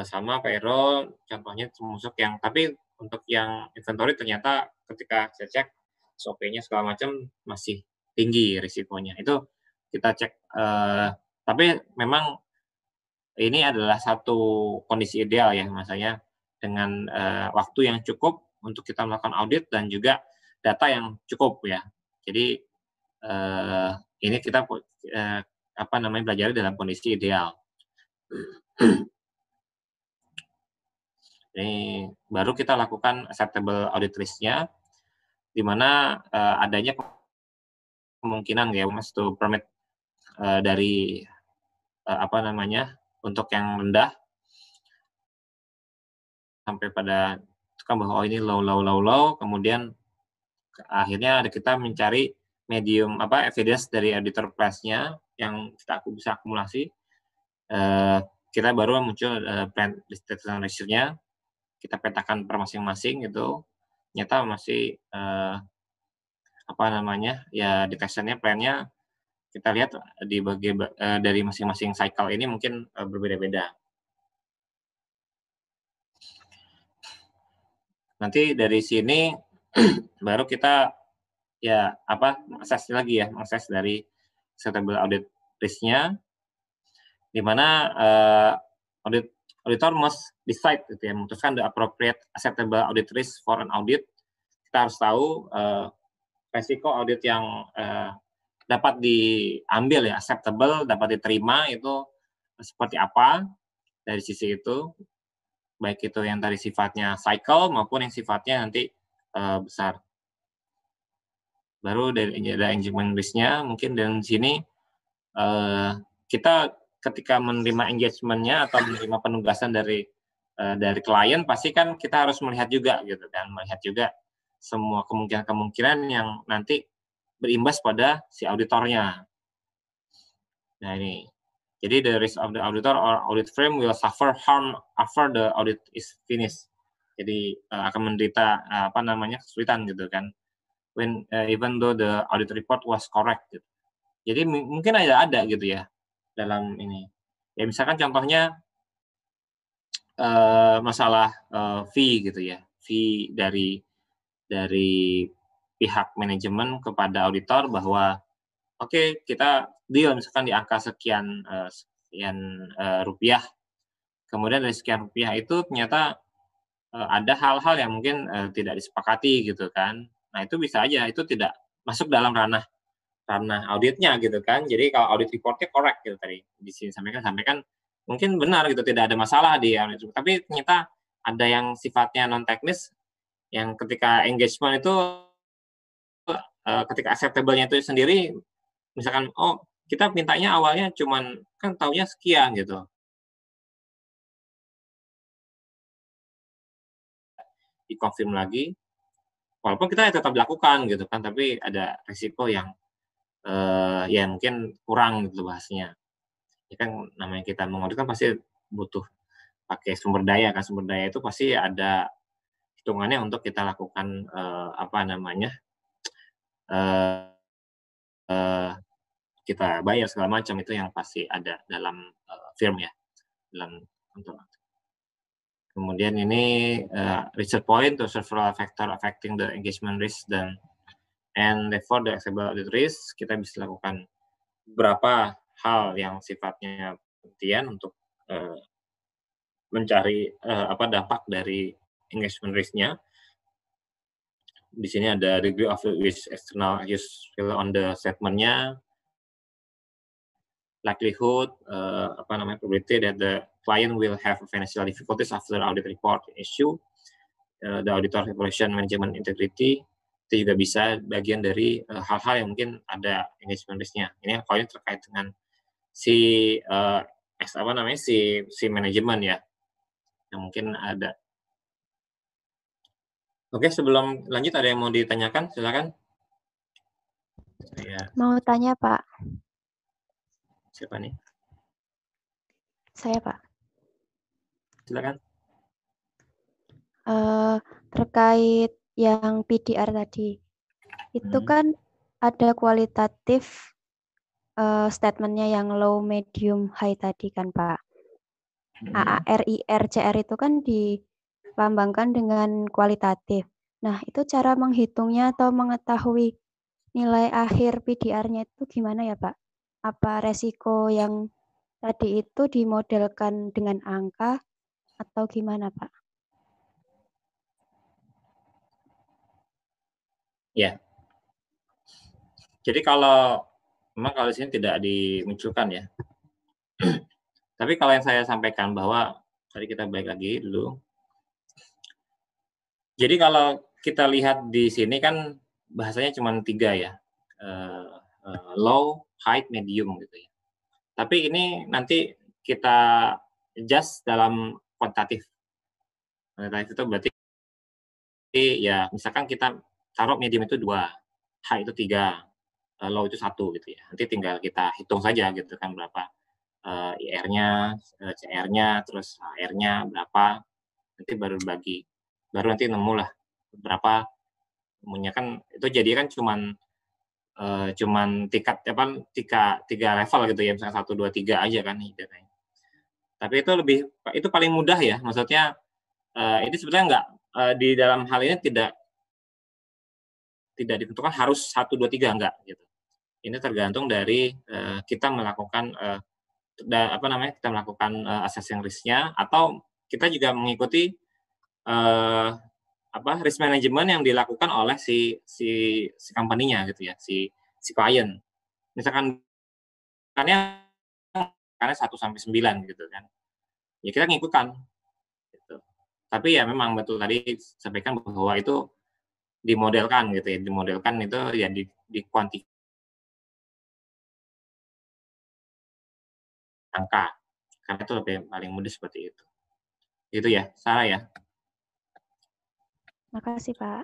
sama payroll contohnya termasuk yang tapi untuk yang inventory ternyata ketika saya cek SOP-nya segala macam masih tinggi risikonya. Itu kita cek tapi memang ini adalah satu kondisi ideal ya masanya dengan waktu yang cukup untuk kita melakukan audit dan juga data yang cukup ya. Jadi ini kita apa namanya belajar dalam kondisi ideal. Ini baru kita lakukan acceptable audit risk-nya, di mana adanya kemungkinan ya mas to permit dari apa namanya untuk yang rendah sampai pada kan bahwa oh ini low, kemudian akhirnya kita mencari medium apa evidence dari auditor price-nya yang kita bisa akumulasi. Kita baru muncul plan detection ratio-nya, kita petakan per masing-masing itu ternyata masih apa namanya ya detection-nya plan-nya kita lihat dari masing-masing cycle ini mungkin berbeda-beda. Nanti dari sini baru kita ya apa akses lagi ya akses dari acceptable audit risk-nya di mana auditor must decide gitu ya memutuskan the appropriate acceptable audit risk for an audit. Kita harus tahu resiko audit yang dapat diambil ya acceptable dapat diterima itu seperti apa dari sisi itu, baik itu yang tadi sifatnya cycle maupun yang sifatnya nanti besar. Baru dari ada engagement risk-nya, mungkin dari sini kita ketika menerima engagement-nya atau menerima penugasan dari klien, pasti kan kita harus melihat juga gitu kan, melihat juga semua kemungkinan-kemungkinan yang nanti berimbas pada si auditornya. Nah ini, jadi the risk of the auditor or audit firm will suffer harm after the audit is finished. Jadi akan menderita kesulitan gitu kan. When even though the audit report was correct. Gitu. Jadi mungkin ada gitu ya dalam ini. Ya misalkan contohnya masalah fee gitu ya, fee dari pihak manajemen kepada auditor bahwa oke, kita deal misalkan di angka sekian rupiah. Kemudian dari sekian rupiah itu ternyata ada hal-hal yang mungkin tidak disepakati gitu kan. Nah itu bisa aja itu tidak masuk dalam ranah auditnya gitu kan. Jadi kalau audit reportnya correct gitu tadi di sini sampaikan mungkin benar gitu tidak ada masalah di audit, tapi ternyata ada yang sifatnya non teknis yang ketika engagement itu ketika acceptable-nya itu sendiri misalkan kita mintanya awalnya cuman kan taunya sekian gitu. Dikonfirm lagi walaupun kita tetap lakukan gitu kan tapi ada risiko yang ya mungkin kurang gitu bahasanya. Ya kan namanya kita mengaudit kan pasti butuh pakai sumber daya kan, sumber daya itu pasti ada hitungannya untuk kita lakukan eee eee, kita bayar segala macam itu yang pasti ada dalam firm ya, dalam kantor. Kemudian ini research point to several factor affecting the engagement risk and therefore the acceptable audit risk, kita bisa lakukan beberapa hal yang sifatnya penting untuk mencari dampak dari engagement risk-nya. Di sini ada degree of risk external use on the statement-nya, likelihood, probability that the client will have financial difficulties after audit report issue, the auditor evaluation management integrity, itu juga bisa bagian dari hal-hal yang mungkin ada engagement risk-nya. Ini kalau ini terkait dengan si manajemen ya, yang mungkin ada. Oke, sebelum lanjut ada yang mau ditanyakan, silakan. Mau tanya, Pak. Siapa nih? Saya, Pak. Silakan. Terkait yang PDR tadi, itu kan ada kualitatif statementnya yang low, medium, high tadi kan, Pak. AAR, IR, CR itu kan dilambangkan dengan kualitatif. Nah, itu cara menghitungnya atau mengetahui nilai akhir PDR-nya itu gimana ya, Pak? Apa resiko yang tadi itu dimodelkan dengan angka atau gimana, Pak? Ya. Jadi memang kalau di sini tidak dimunculkan ya. Tapi kalau yang saya sampaikan bahwa tadi kita balik lagi dulu. Jadi kalau kita lihat di sini kan bahasanya cuma 3 ya. Low, high, medium gitu ya. Tapi ini nanti kita adjust dalam kuantitatif. Kuantitatif itu berarti ya misalkan kita taruh medium itu 2, high itu 3, low itu 1 gitu ya. Nanti tinggal kita hitung saja gitu kan berapa IR-nya, CR-nya, terus HR-nya berapa, nanti baru bagi. Baru nanti nemulah berapa temunya kan itu jadi kan cuman tingkat tiga level gitu ya, misalnya 1, 2, 3 aja kan datanya. Tapi itu paling mudah ya, maksudnya ini sebenarnya enggak di dalam hal ini tidak ditentukan harus 1, 2, 3 enggak gitu. Ini tergantung dari kita melakukan kita melakukan assessing risk-nya atau kita juga mengikuti risk management yang dilakukan oleh si company-nya gitu ya, si klien. Misalkan karena 1-9 gitu kan. Ya kita ngikutkan gitu. Tapi ya memang betul tadi sampaikan bahwa itu dimodelkan gitu ya, dimodelkan itu ya di angka, karena itu lebih paling mudah seperti itu. Itu ya, Sarah ya. Makasih, Pak.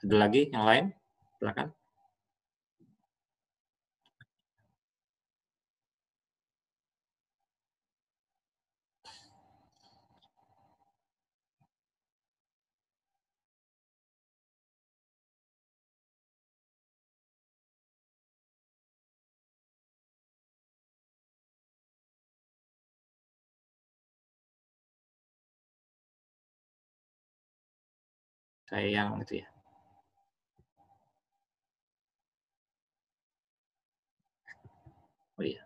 Ada lagi yang lain? Silakan. Saya yang itu ya. Oh iya.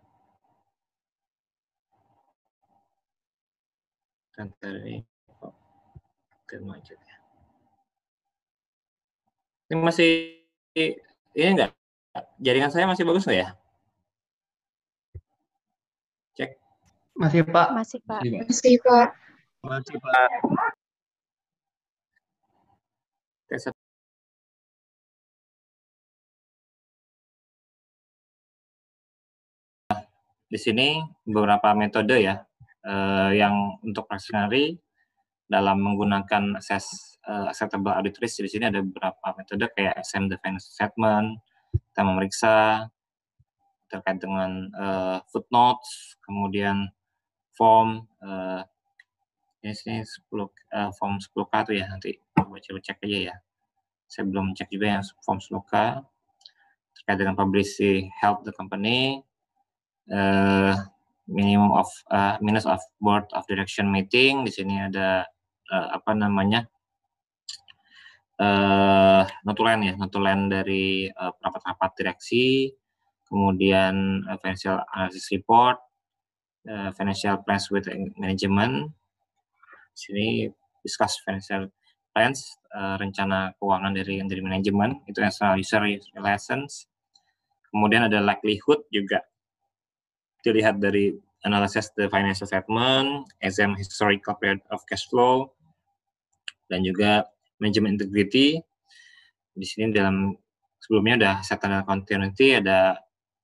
Kantor ini kok macet ya. Ini masih ini enggak? Jaringan saya masih bagus nggak ya? Cek. Masih, Pak. Masih, Pak. Masih, Pak. Masih, Pak. Tes. Di sini beberapa metode ya yang untuk preliminary dalam menggunakan acceptable audit risk. Di sini ada beberapa metode kayak SM defense statement, kita memeriksa terkait dengan footnotes, kemudian form ini sini 10 form 10K tuh ya, nanti coba cek aja ya. Saya belum cek juga yang form 10K terkait dengan publicly help the company, minutes of board of direction meeting. Di sini ada notulen dari rapat-rapat direksi, kemudian financial analysis report, financial plans with management. Di sini discuss financial plans, rencana keuangan dari manajemen, itu external user relations. Kemudian ada likelihood juga dilihat dari analysis the financial statement, exam historical period of cash flow, dan juga management integrity. Di sini dalam sebelumnya ada settlement continuity,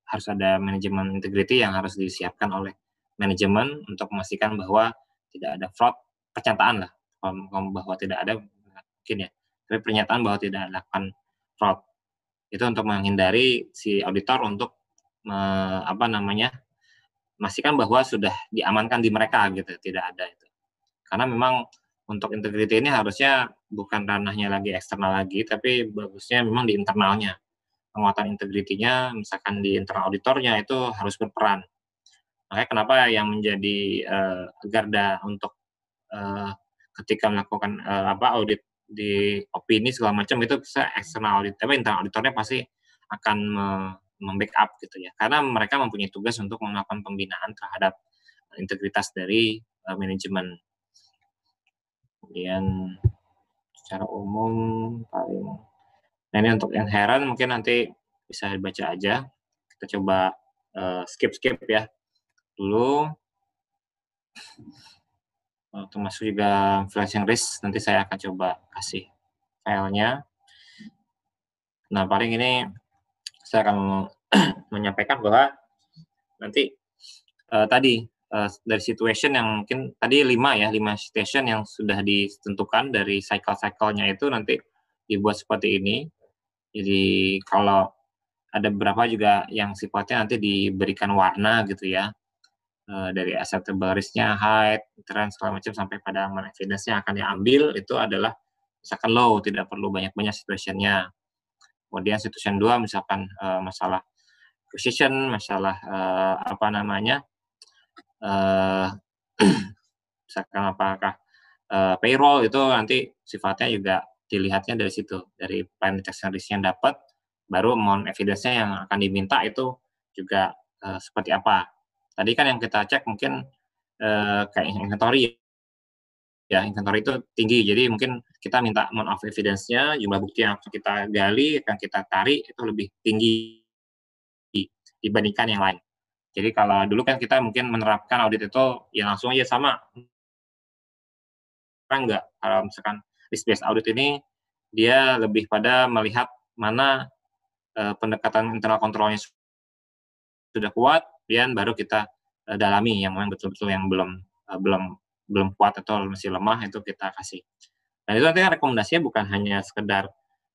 harus ada manajemen integrity yang harus disiapkan oleh manajemen untuk memastikan bahwa tidak ada fraud, pernyataan lah bahwa tidak ada mungkin ya, tapi pernyataan bahwa tidak akan fraud. Itu untuk menghindari si auditor untuk memastikan bahwa sudah diamankan di mereka gitu, tidak ada itu. Karena memang untuk integrity ini harusnya bukan ranahnya lagi eksternal lagi, tapi bagusnya memang di internalnya. Penguatan integritinya, misalkan di internal auditornya itu harus berperan. Makanya kenapa yang menjadi garda untuk ketika melakukan audit di opini segala macam itu bisa eksternal audit, tapi internal auditornya pasti akan membackup gitu ya, karena mereka mempunyai tugas untuk melakukan pembinaan terhadap integritas dari manajemen. Kemudian secara umum paling, nah ini untuk inherent mungkin nanti bisa dibaca aja. Kita coba skip ya dulu. Termasuk juga flashing risk, nanti saya akan coba kasih filenya. Nah paling ini saya akan menyampaikan bahwa nanti tadi dari situation yang mungkin tadi 5 situation yang sudah ditentukan dari cycle-nya itu nanti dibuat seperti ini. Jadi kalau ada beberapa juga yang sifatnya nanti diberikan warna gitu ya, dari acceptable risk-nya, height, trend segala macam sampai pada evidence-nya akan diambil itu adalah misalkan low, tidak perlu banyak-banyak situation-nya. Kemudian situation 2 misalkan masalah position, masalah misalkan apakah payroll, itu nanti sifatnya juga dilihatnya dari situ, dari plan detection risk yang dapat, baru amount evidence-nya yang akan diminta itu juga seperti apa. Tadi kan yang kita cek mungkin kayak inventory ya, inventory itu tinggi, jadi mungkin kita minta amount of evidence-nya, jumlah bukti yang harus kita gali, yang kita tarik itu lebih tinggi dibandingkan yang lain. Jadi kalau dulu kan kita mungkin menerapkan audit itu ya langsung aja sama. Enggak, kalau misalkan risk-based audit ini dia lebih pada melihat mana pendekatan internal kontrolnya sudah kuat, dan baru kita dalami yang memang betul-betul yang belum kuat atau masih lemah, itu kita kasih. Dan itu nanti rekomendasinya bukan hanya sekedar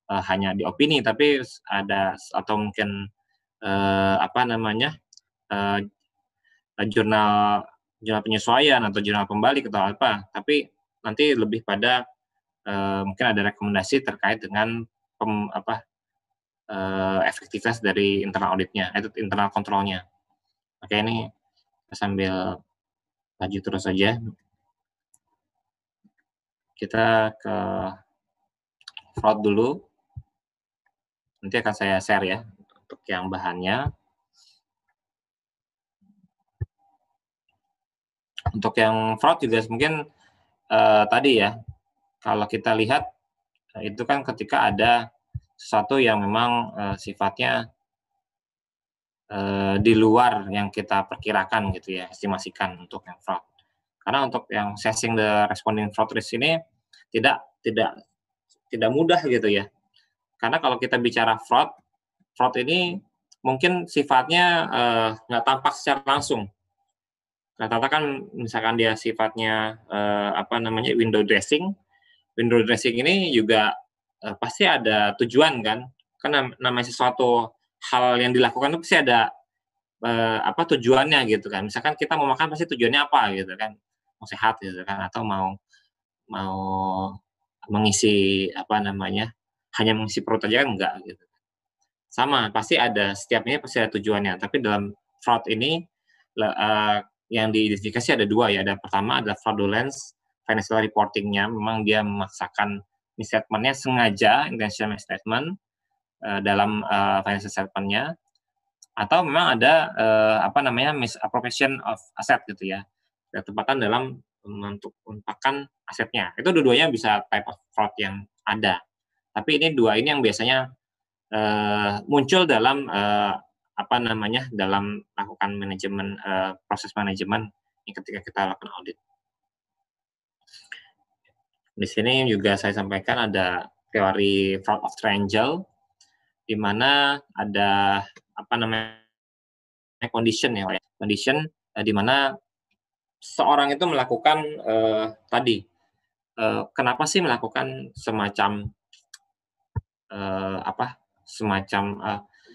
hanya di opini, tapi ada atau mungkin jurnal penyesuaian atau jurnal pembalik atau apa, tapi nanti lebih pada mungkin ada rekomendasi terkait dengan efektivitas dari internal auditnya, internal kontrolnya. Oke, ini sambil maju terus saja. Kita ke fraud dulu. Nanti akan saya share ya untuk yang bahannya. Untuk yang fraud juga mungkin tadi ya, kalau kita lihat itu kan ketika ada sesuatu yang memang sifatnya di luar yang kita perkirakan gitu ya, estimasikan untuk yang fraud. Karena untuk yang assessing the responding fraud risk ini tidak mudah gitu ya. Karena kalau kita bicara fraud ini mungkin sifatnya nggak tampak secara langsung. Rata-rata kan misalkan dia sifatnya window dressing. Window dressing ini juga pasti ada tujuan kan. Karena namanya sesuatu hal yang dilakukan itu pasti ada tujuannya gitu kan. Misalkan kita mau makan pasti tujuannya apa gitu kan. Mau sehat gitu kan, atau mau mengisi hanya mengisi perut aja kan enggak gitu. Sama, pasti ada, setiap ini pasti ada tujuannya. Tapi dalam fraud ini yang diidentifikasi ada dua ya. Ada pertama adalah fraudulence financial reporting-nya, memang dia memaksakan misstatement-nya sengaja, intentional misstatement dalam financial statement-nya, atau memang ada misappropriation of asset gitu ya, ketepatan dalam menumpahkan asetnya. Itu dua-duanya bisa type of fraud yang ada. Tapi ini dua ini yang biasanya muncul dalam dalam melakukan manajemen proses manajemen ketika kita lakukan audit. Di sini juga saya sampaikan ada teori fraud of triangle, di mana ada condition ya, condition di mana seorang itu melakukan kenapa sih melakukan semacam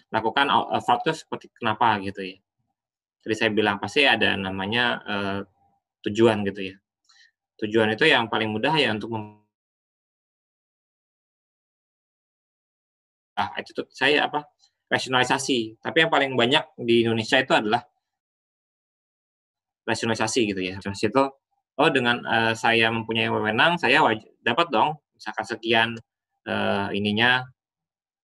melakukan fraud itu seperti kenapa gitu ya. Tadi saya bilang pasti ada namanya tujuan gitu ya. Tujuan itu yang paling mudah ya untuk itu saya rasionalisasi. Tapi yang paling banyak di Indonesia itu adalah rasionalisasi gitu ya. Rasionalisasi itu dengan saya mempunyai wewenang, saya dapat dong misalkan sekian ininya,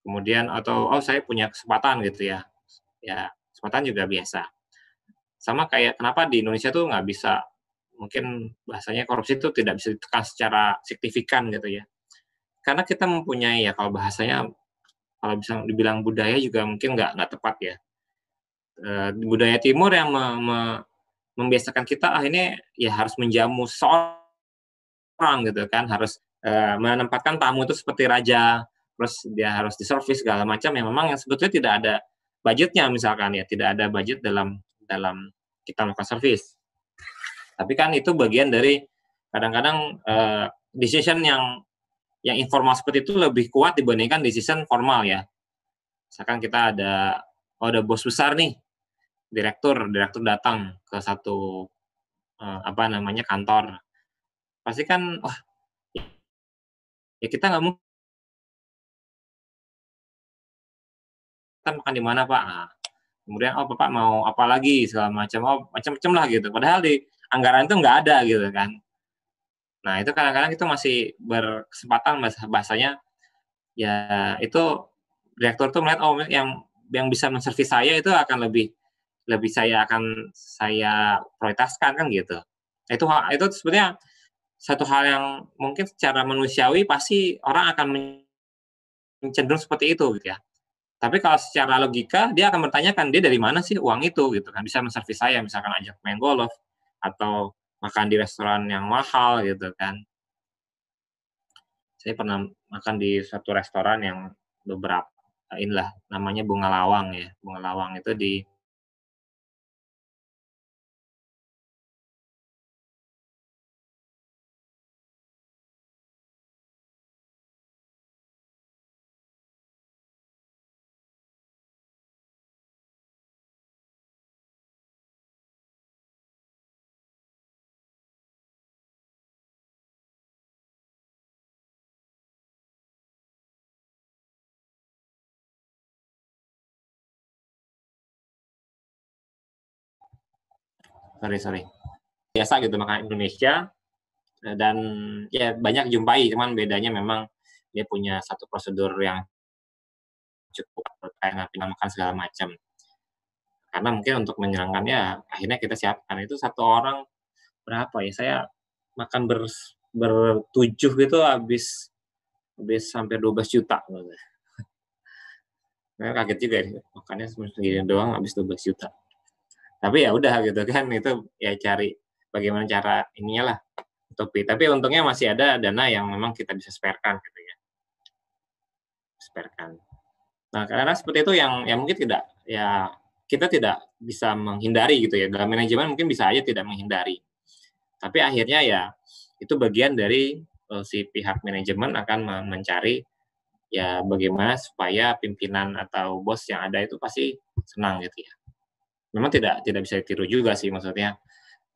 kemudian atau saya punya kesempatan gitu ya. Ya, kesempatan juga biasa. Sama kayak kenapa di Indonesia tuh nggak bisa, mungkin bahasanya korupsi itu tidak bisa ditekan secara signifikan gitu ya. Karena kita mempunyai ya, kalau bahasanya kalau bisa dibilang budaya juga mungkin nggak tepat ya. Budaya Timur yang membiasakan kita ini ya harus menjamu seorang gitu kan, harus menempatkan tamu itu seperti raja, terus dia harus diservis segala macam yang memang yang sebetulnya tidak ada budgetnya, misalkan ya, tidak ada budget dalam kita melakukan servis. Tapi kan itu bagian dari kadang-kadang decision yang informal seperti itu lebih kuat dibandingkan decision formal ya. Misalkan kita ada bos besar nih, direktur datang ke satu kantor, pasti kan ya kita nggak mungkin kita makan di mana Pak. Nah, kemudian Bapak mau apa lagi segala macam, macam-macam lah gitu. Padahal di anggaran itu nggak ada gitu kan. Nah itu kadang-kadang itu masih berkesempatan bahasanya ya, itu direktur tuh melihat yang bisa menservis saya itu akan lebih saya prioritaskan kan gitu. Itu sebenarnya satu hal yang mungkin secara manusiawi pasti orang akan cenderung seperti itu gitu ya. Tapi kalau secara logika dia akan bertanyakan dia dari mana sih uang itu gitu kan, bisa menservis saya misalkan ajak main golf atau makan di restoran yang mahal gitu kan. Saya pernah makan di satu restoran yang beberapa inilah namanya Bunga Lawang ya. Bunga Lawang itu di sorry biasa gitu makan Indonesia dan ya banyak jumpai cuman bedanya memang dia punya satu prosedur yang cukup kayak makan segala macam. Karena mungkin untuk menyenangkannya akhirnya kita siapkan itu satu orang berapa ya saya makan bertujuh gitu habis hampir 12 juta. Saya kaget juga ya, makannya segini doang habis 12 juta. Tapi ya udah gitu kan itu ya cari bagaimana cara ininya lah tutupi. Tapi untungnya masih ada dana yang memang kita bisa sparekan gitu ya. Sparekan. Nah, karena seperti itu yang mungkin tidak ya kita tidak bisa menghindari gitu ya. Dalam manajemen mungkin bisa aja tidak menghindari. Tapi akhirnya ya itu bagian dari si pihak manajemen akan mencari ya bagaimana supaya pimpinan atau bos yang ada itu pasti senang gitu ya. Memang tidak bisa ditiru juga sih maksudnya.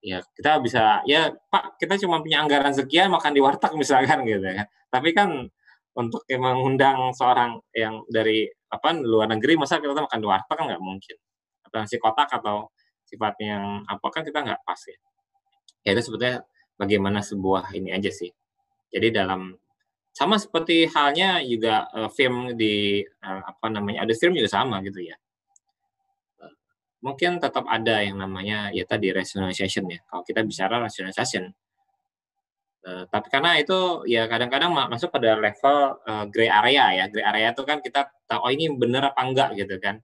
Ya kita bisa ya Pak kita cuma punya anggaran sekian makan di warteg misalkan gitu ya. Tapi kan untuk mengundang seorang yang dari luar negeri masa kita makan di warteg kan nggak mungkin. Atau nasi kotak atau sifatnya yang apa kan kita nggak pas ya. Ya itu sebetulnya bagaimana sebuah ini aja sih. Jadi dalam sama seperti halnya juga film di audit film juga sama gitu ya. Mungkin tetap ada yang namanya ya tadi rationalization ya. Kalau kita bicara rationalization, tapi karena itu ya kadang-kadang masuk pada level gray area ya. Gray area itu kan kita tahu oh ini benar apa enggak gitu kan.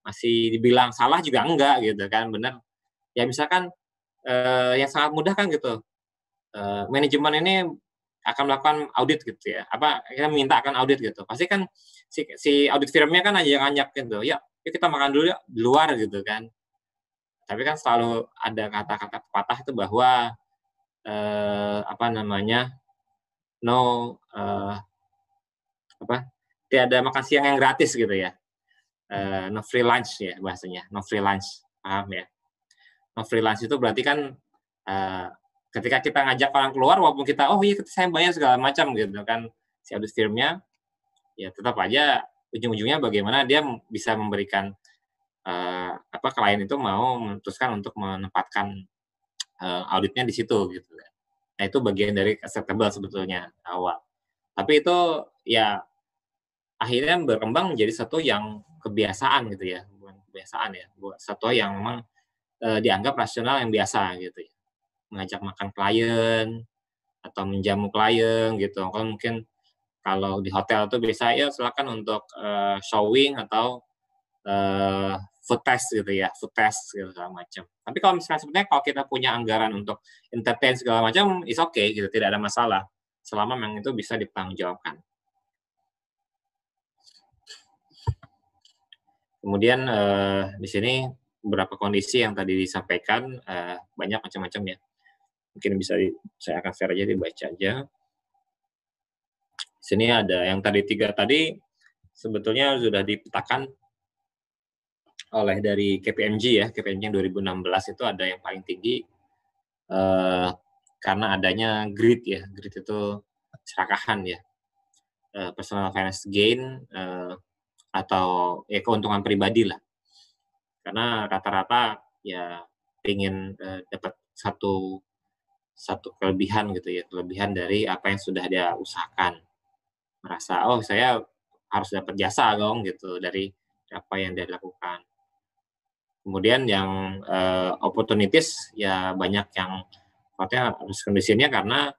Masih dibilang salah juga enggak gitu kan, benar. Ya misalkan yang sangat mudah kan gitu. Manajemen ini akan melakukan audit gitu ya. Kita minta akan audit gitu. Pasti kan si audit firmnya kan ajak-ajak gitu. Ya, yuk kita makan dulu ya di luar gitu kan. Tapi kan selalu ada kata-kata pepatah itu bahwa no tidak ada makan siang yang gratis gitu ya. No free lunch ya bahasanya. No free lunch, paham ya? No free lunch itu berarti kan ketika kita ngajak orang keluar walaupun kita oh iya saya bayar segala macam gitu kan si audit firmnya ya tetap aja ujung-ujungnya bagaimana dia bisa memberikan klien itu mau memutuskan untuk menempatkan auditnya di situ gitu kan. Nah itu bagian dari acceptable sebetulnya awal. Tapi itu ya akhirnya berkembang menjadi satu yang kebiasaan gitu ya, bukan kebiasaan ya, satu yang memang dianggap rasional yang biasa gitu ya. Mengajak makan klien atau menjamu klien gitu. Kan mungkin kalau di hotel tuh biasa ya silakan untuk showing atau food test gitu ya, food test gitu segala macam. Tapi kalau misalnya sebenarnya kalau kita punya anggaran untuk entertain segala macam, is okay gitu, tidak ada masalah selama memang itu bisa dipertanggungjawabkan. Kemudian di sini beberapa kondisi yang tadi disampaikan banyak macam-macam ya. Mungkin bisa saya akan share aja dibaca aja. Sini ada yang tadi 3 tadi sebetulnya sudah dipetakan oleh dari KPMG ya, KPMG yang 2016 itu ada yang paling tinggi karena adanya greed ya, greed itu serakahan ya, personal finance gain atau ya keuntungan pribadi lah, karena rata-rata ya ingin dapat satu kelebihan gitu ya, kelebihan dari apa yang sudah dia usahakan, merasa oh saya harus dapat jasa dong gitu dari apa yang dia lakukan. Kemudian yang opportunities ya banyak yang harus kondisinya karena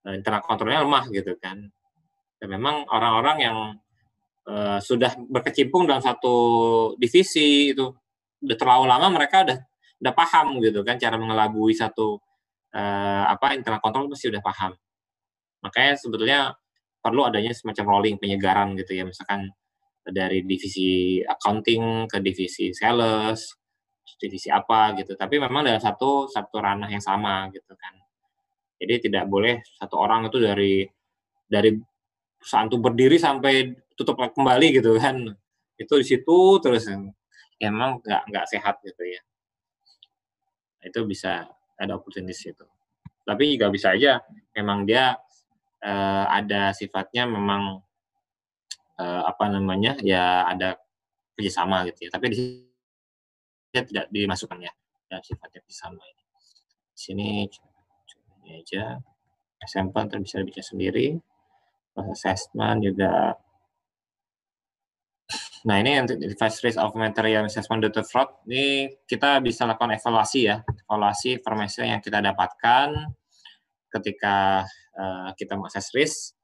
internal kontrolnya lemah gitu kan. Dan memang orang-orang yang sudah berkecimpung dalam satu divisi itu udah terlalu lama, mereka udah paham gitu kan cara mengelabui satu internal control pasti udah paham. Makanya sebetulnya perlu adanya semacam rolling penyegaran gitu ya, misalkan dari divisi accounting ke divisi sales, divisi apa gitu. Tapi memang dalam satu ranah yang sama gitu kan. Jadi tidak boleh satu orang itu dari perusahaan itu berdiri sampai tutup kembali gitu kan. Itu di situ terus ya memang nggak sehat gitu ya. Itu bisa ada opportunities itu. Tapi juga bisa aja memang dia ada sifatnya memang ya ada kerjasama gitu ya. Tapi di sini tidak dimasukkan ya sifatnya kerjasama ini. Di sini ini aja sampel ntar bisa bikin sendiri. Assessment juga. Nah, ini untuk device risk of material assessment due to fraud, ini kita bisa lakukan evaluasi ya, evaluasi informasi yang kita dapatkan ketika kita mengakses risk,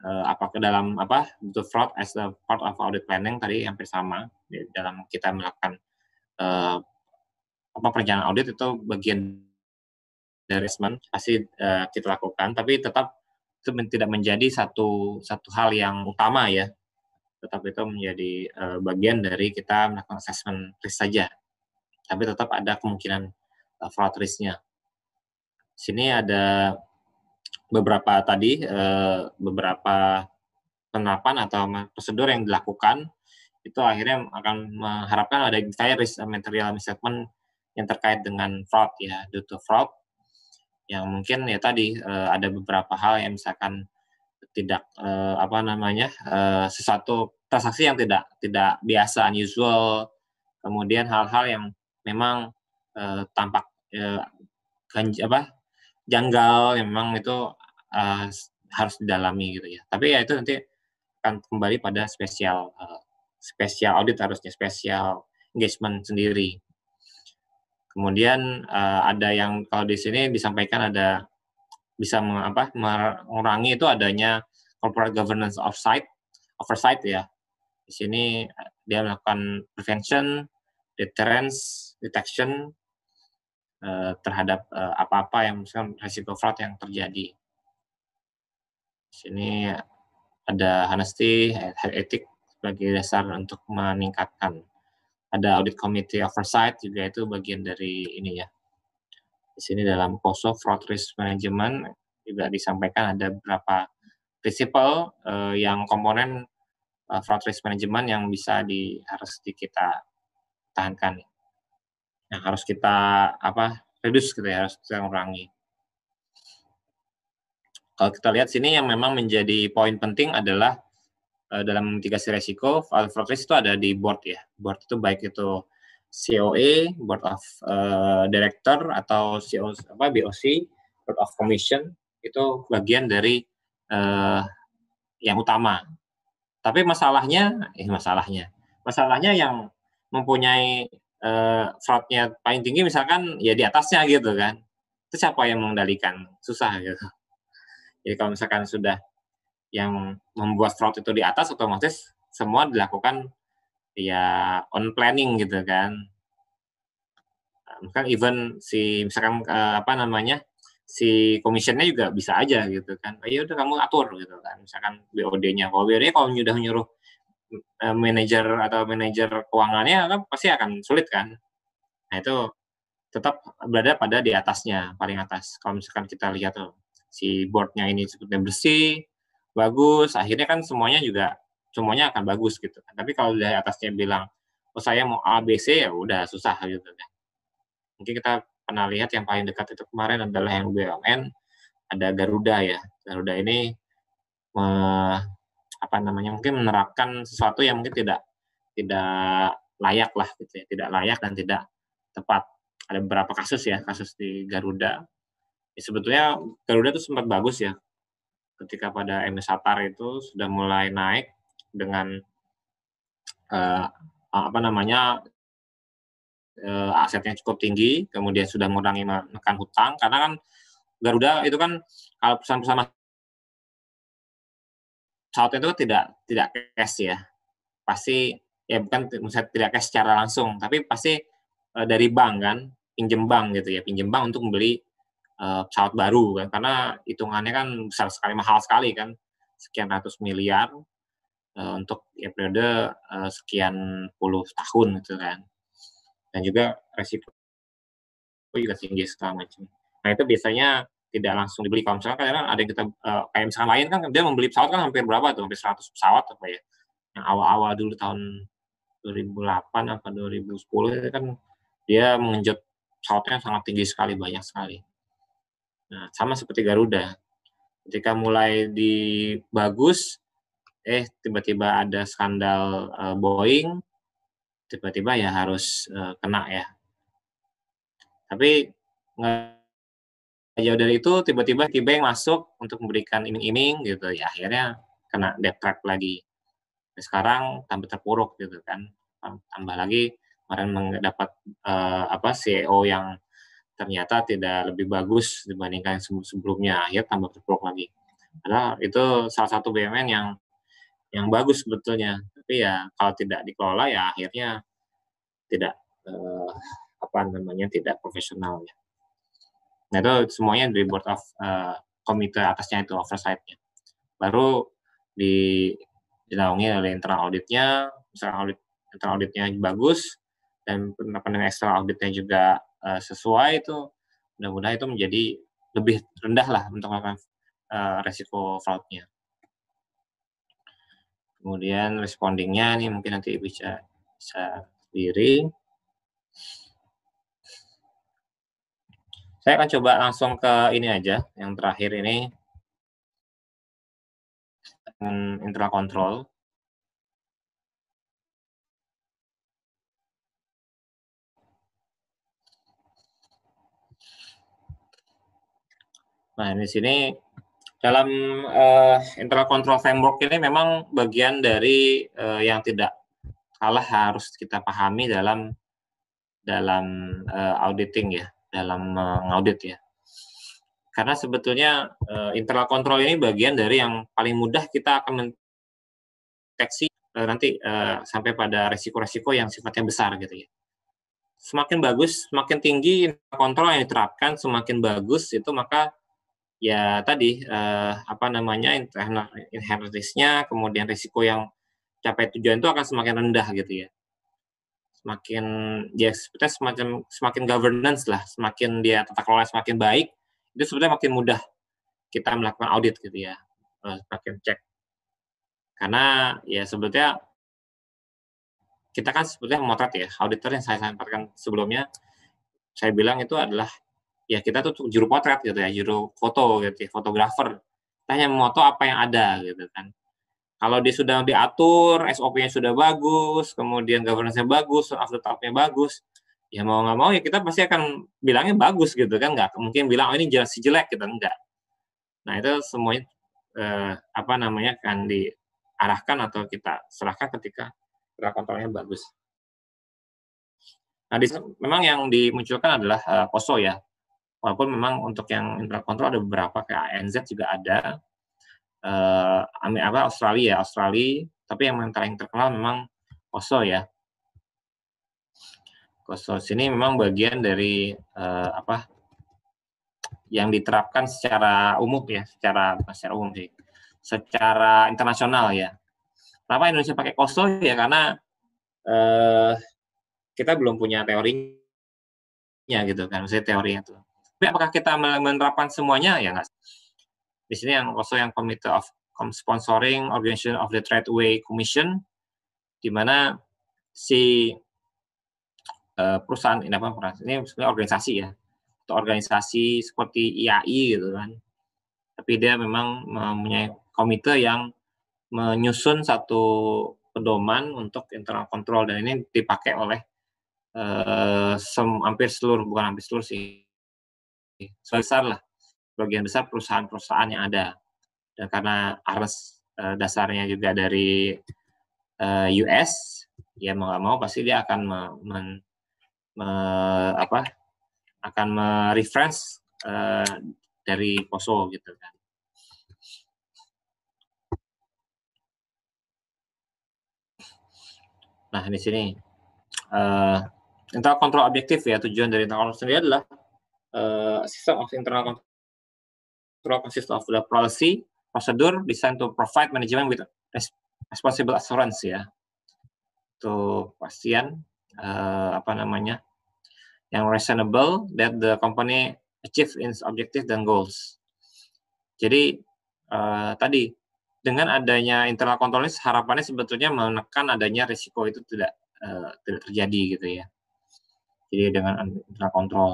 apakah dalam due to fraud as a part of audit planning tadi hampir sama, di dalam kita melakukan perencanaan audit itu bagian dari assessment pasti kita lakukan, tapi tetap itu tidak menjadi satu hal yang utama ya. Tetap itu menjadi bagian dari kita melakukan assessment risk saja. Tapi tetap ada kemungkinan fraud risk-nya. Sini ada beberapa penerapan atau prosedur yang dilakukan, itu akhirnya akan mengharapkan ada risk material assessment yang terkait dengan fraud ya, due to fraud, yang mungkin ya tadi ada beberapa hal yang misalkan tidak sesuatu transaksi yang tidak biasa, unusual, kemudian hal-hal yang memang tampak janggal, yang memang itu harus didalami gitu ya. Tapi ya itu nanti akan kembali pada spesial audit, harusnya spesial engagement sendiri. Kemudian ada yang kalau di sini disampaikan ada bisa mengurangi itu adanya corporate governance oversight ya. Di sini dia melakukan prevention, deterrence, detection terhadap apa-apa yang misalkan risiko fraud yang terjadi. Di sini ada honesty, etik sebagai dasar untuk meningkatkan. Ada audit committee oversight juga, itu bagian dari ini ya. Di sini dalam COSO fraud risk management juga disampaikan ada beberapa prinsipal yang komponen fraud risk management yang harus kita tahankan, yang harus kita reduce gitu ya, harus kita kurangi. Kalau kita lihat sini yang memang menjadi poin penting adalah dalam mitigasi resiko fraud risk itu ada di board ya. Board itu baik itu COE, Board of Director, atau BOC, Board of Commission, itu bagian dari yang utama. Tapi masalahnya yang mempunyai fraudnya paling tinggi misalkan ya di atasnya gitu kan. Itu siapa yang mengendalikan? Susah gitu. Jadi kalau misalkan sudah yang membuat fraud itu di atas, otomatis semua dilakukan ya on planning gitu kan. Misalkan even si commissionnya juga bisa aja gitu kan. Ya udah kamu atur gitu kan. Misalkan BOD-nya. Kalau BOD-nya kalau udah menyuruh manajer keuangannya kan pasti akan sulit kan. Nah itu tetap berada pada di atasnya, paling atas. Kalau misalkan kita lihat tuh si board-nya ini sebetulnya bersih, bagus, akhirnya kan semuanya akan bagus gitu kan. Tapi kalau dari atasnya bilang, oh saya mau A, B, C, ya udah susah gitu kan. Mungkin kita pernah lihat yang paling dekat itu kemarin adalah yang BUMN, ada Garuda ya. Garuda ini mungkin menerapkan sesuatu yang mungkin tidak layak lah gitu ya, tidak layak dan tidak tepat. Ada beberapa kasus di Garuda. Ya, sebetulnya Garuda itu sempat bagus ya, ketika pada MS Satar itu sudah mulai naik dengan asetnya cukup tinggi, kemudian sudah mengurangi menekan hutang, karena kan Garuda itu kan kalau perusahaan-perusahaan pesawat itu tidak cash ya, pasti ya bukan misalnya tidak cash secara langsung, tapi pasti dari bank kan, pinjem bank gitu ya, pinjem bank untuk membeli pesawat baru kan, karena hitungannya kan besar sekali, mahal sekali kan, sekian ratus miliar untuk ya periode sekian puluh tahun gitu kan, dan juga resiko juga tinggi segala macam. Nah itu biasanya tidak langsung dibeli. Kalau misalkan kadang ada yang kita kayak misalkan Lion kan dia membeli pesawat kan hampir berapa tuh, hampir 100 pesawat apa ya, yang awal-awal dulu tahun 2008 apa 2010 itu kan dia mengenjot pesawatnya sangat tinggi sekali, banyak sekali. Nah sama seperti Garuda, ketika mulai bagus, tiba-tiba ada skandal Boeing, tiba-tiba ya harus kena ya. Tapi nggak jauh dari itu tiba-tiba yang masuk untuk memberikan iming-iming gitu ya, akhirnya kena debt trap lagi. Dan sekarang tambah terpuruk gitu kan. Tambah lagi kemarin mendapat CEO yang ternyata tidak lebih bagus dibandingkan sebelumnya, akhirnya tambah terpuruk lagi. Padahal itu salah satu BUMN yang bagus sebetulnya, tapi ya kalau tidak dikelola ya akhirnya tidak tidak profesional ya. Nah itu semuanya dari board of komite atasnya itu oversight-nya. Baru dinaungi oleh internal audit-nya, misalnya internal audit-nya bagus dan pendapat external audit-nya juga sesuai, itu mudah-mudahan itu menjadi lebih rendah lah untuk melakukan resiko fraud-nya. Kemudian responding-nya nih mungkin nanti bisa sendiri. Saya akan coba langsung ke ini aja, yang terakhir ini, internal control. Nah, di sini dalam internal control framework ini memang bagian dari yang tidak kalah harus kita pahami dalam auditing ya, dalam mengaudit ya. Karena sebetulnya internal control ini bagian dari yang paling mudah kita akan mendeteksi nanti sampai pada resiko-resiko yang sifatnya besar gitu ya. Semakin bagus, semakin tinggi internal control yang diterapkan, semakin bagus itu, maka ya tadi inherent risk-nya, kemudian risiko yang capai tujuan itu akan semakin rendah gitu ya. Semakin ya sebetulnya semakin governance lah, semakin dia tata kelola semakin baik, itu sebetulnya makin mudah kita melakukan audit gitu ya, semakin cek. Karena ya sebetulnya kita kan sebetulnya memotret ya, auditor yang saya sampaikan sebelumnya, saya bilang itu adalah ya kita tuh juru potret gitu ya, juru foto gitu ya, fotografer. Kita hanya memoto apa yang ada gitu kan. Kalau dia sudah diatur, SOP-nya sudah bagus, kemudian governance-nya bagus, after talk-nya bagus, ya mau nggak mau ya kita pasti akan bilangnya bagus gitu kan, nggak mungkin bilang oh ini jelek gitu, enggak. Nah itu semuanya kan diarahkan atau kita serahkan ketika kontrolnya bagus. Nah di sini memang yang dimunculkan adalah POSO ya, walaupun memang untuk yang internal control ada beberapa kayak ANZ juga ada, Australia, tapi yang paling terkenal memang POSO ya. POSO sini memang bagian dari yang diterapkan secara umum ya, secara umum sih, secara internasional ya. Kenapa Indonesia pakai POSO ya, karena kita belum punya teorinya gitu kan, misalnya teorinya tuh. Tapi apakah kita menerapkan semuanya ya nggak? Di sini yang POSO yang Committee of Sponsoring Organization of the Tradeway Commission, di mana si perusahaan ini sebenarnya organisasi ya, atau organisasi seperti IAI gitu kan, tapi dia memang mempunyai komite yang menyusun satu pedoman untuk internal control, dan ini dipakai oleh hampir seluruh, bukan hampir seluruh sih, sebesar lah, bagian besar perusahaan-perusahaan yang ada. Dan karena ARNES dasarnya juga dari US, ya mau nggak mau pasti dia akan akan mereference dari POSO gitu kan. Nah, di sini internal control objektif ya, tujuan dari internal control sendiri adalah system of internal control consists of the policy, procedure designed to provide management with responsible assurance ya. Itu pasien yang reasonable that the company achieve its objective dan goals. Jadi tadi dengan adanya internal control ini harapannya sebetulnya menekan adanya risiko itu tidak terjadi gitu ya. Jadi dengan internal control.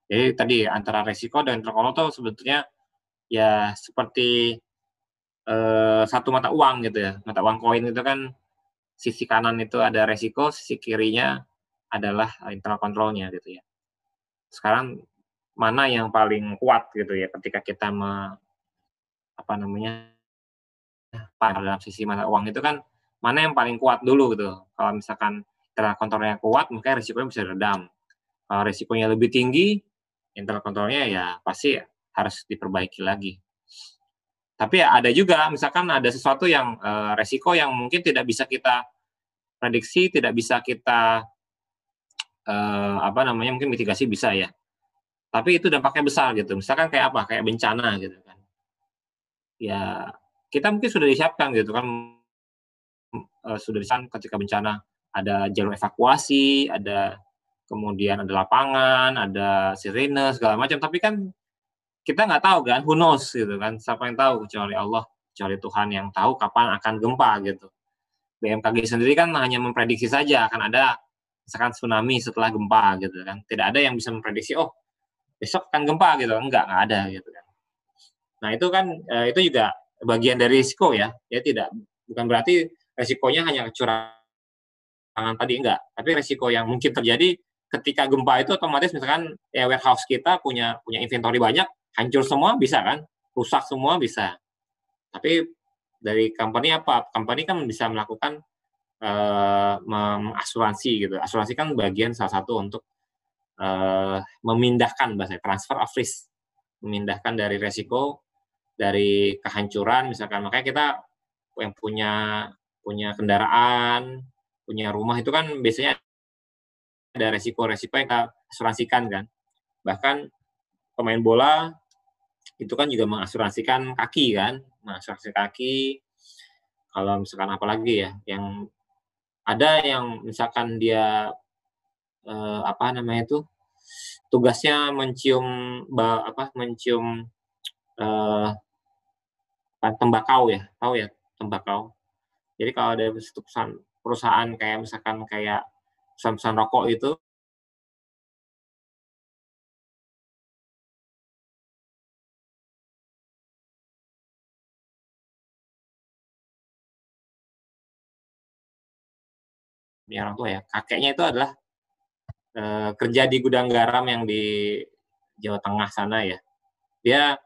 Jadi tadi antara risiko dan internal control itu sebetulnya ya seperti satu mata uang gitu ya. Mata uang koin itu kan sisi kanan itu ada risiko, sisi kirinya adalah internal control-nya gitu ya. Sekarang mana yang paling kuat gitu ya ketika kita dalam sisi mata uang itu kan mana yang paling kuat dulu gitu. Kalau misalkan internal control-nya kuat, maka risikonya bisa redam. Kalau risikonya lebih tinggi, internal control-nya ya pasti harus diperbaiki lagi. Tapi ya ada juga misalkan ada sesuatu yang resiko yang mungkin tidak bisa kita prediksi, tidak bisa kita mungkin mitigasi bisa ya. Tapi itu dampaknya besar gitu. Misalkan kayak apa? Kayak bencana gitu kan. Ya kita mungkin sudah disiapkan gitu kan, sudah disiapkan ketika bencana ada jalur evakuasi, kemudian ada lapangan, ada sirene segala macam. Tapi kan kita nggak tahu kan, who knows gitu kan, siapa yang tahu kecuali Allah, kecuali Tuhan yang tahu kapan akan gempa gitu. BMKG sendiri kan hanya memprediksi saja akan ada misalkan tsunami setelah gempa gitu kan. Tidak ada yang bisa memprediksi besok akan gempa gitu, enggak ada gitu kan. Nah itu kan itu juga bagian dari risiko ya, bukan berarti risikonya hanya kecurangan tadi enggak, tapi risiko yang mungkin terjadi ketika gempa itu otomatis misalkan ya warehouse kita punya inventory banyak, hancur semua bisa kan, rusak semua bisa. Tapi dari company apa? Company kan bisa melakukan mengasuransi gitu. Asuransi kan bagian salah satu untuk memindahkan transfer of risk, memindahkan dari resiko, dari kehancuran misalkan. Makanya kita yang punya kendaraan, punya rumah itu kan biasanya ada resiko-resiko yang kita asuransikan kan. Bahkan pemain bola itu kan juga mengasuransikan kaki kan, mengasuransi kaki. Kalau misalkan apalagi ya, yang ada yang misalkan dia tugasnya mencium tembakau ya, tahu ya tembakau. Jadi kalau ada perusahaan kayak misalkan kayak perusahaan rokok itu punya orang tua ya, kakeknya itu adalah kerja di gudang garam yang di Jawa Tengah sana ya. Dia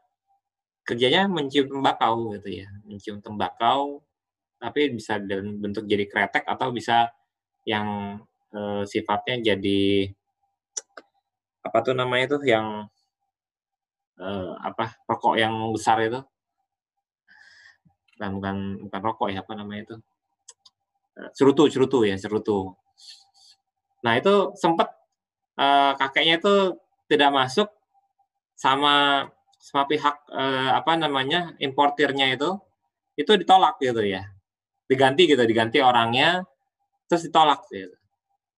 kerjanya mencium tembakau gitu ya, mencium tembakau, tapi bisa dalam bentuk jadi kretek atau bisa yang sifatnya jadi apa tuh namanya tuh yang rokok yang besar itu, bukan rokok ya, apa namanya itu, cerutu ya, cerutu. Nah itu sempat kakeknya itu tidak masuk sama pihak importirnya itu ditolak gitu ya, diganti orangnya terus ditolak gitu.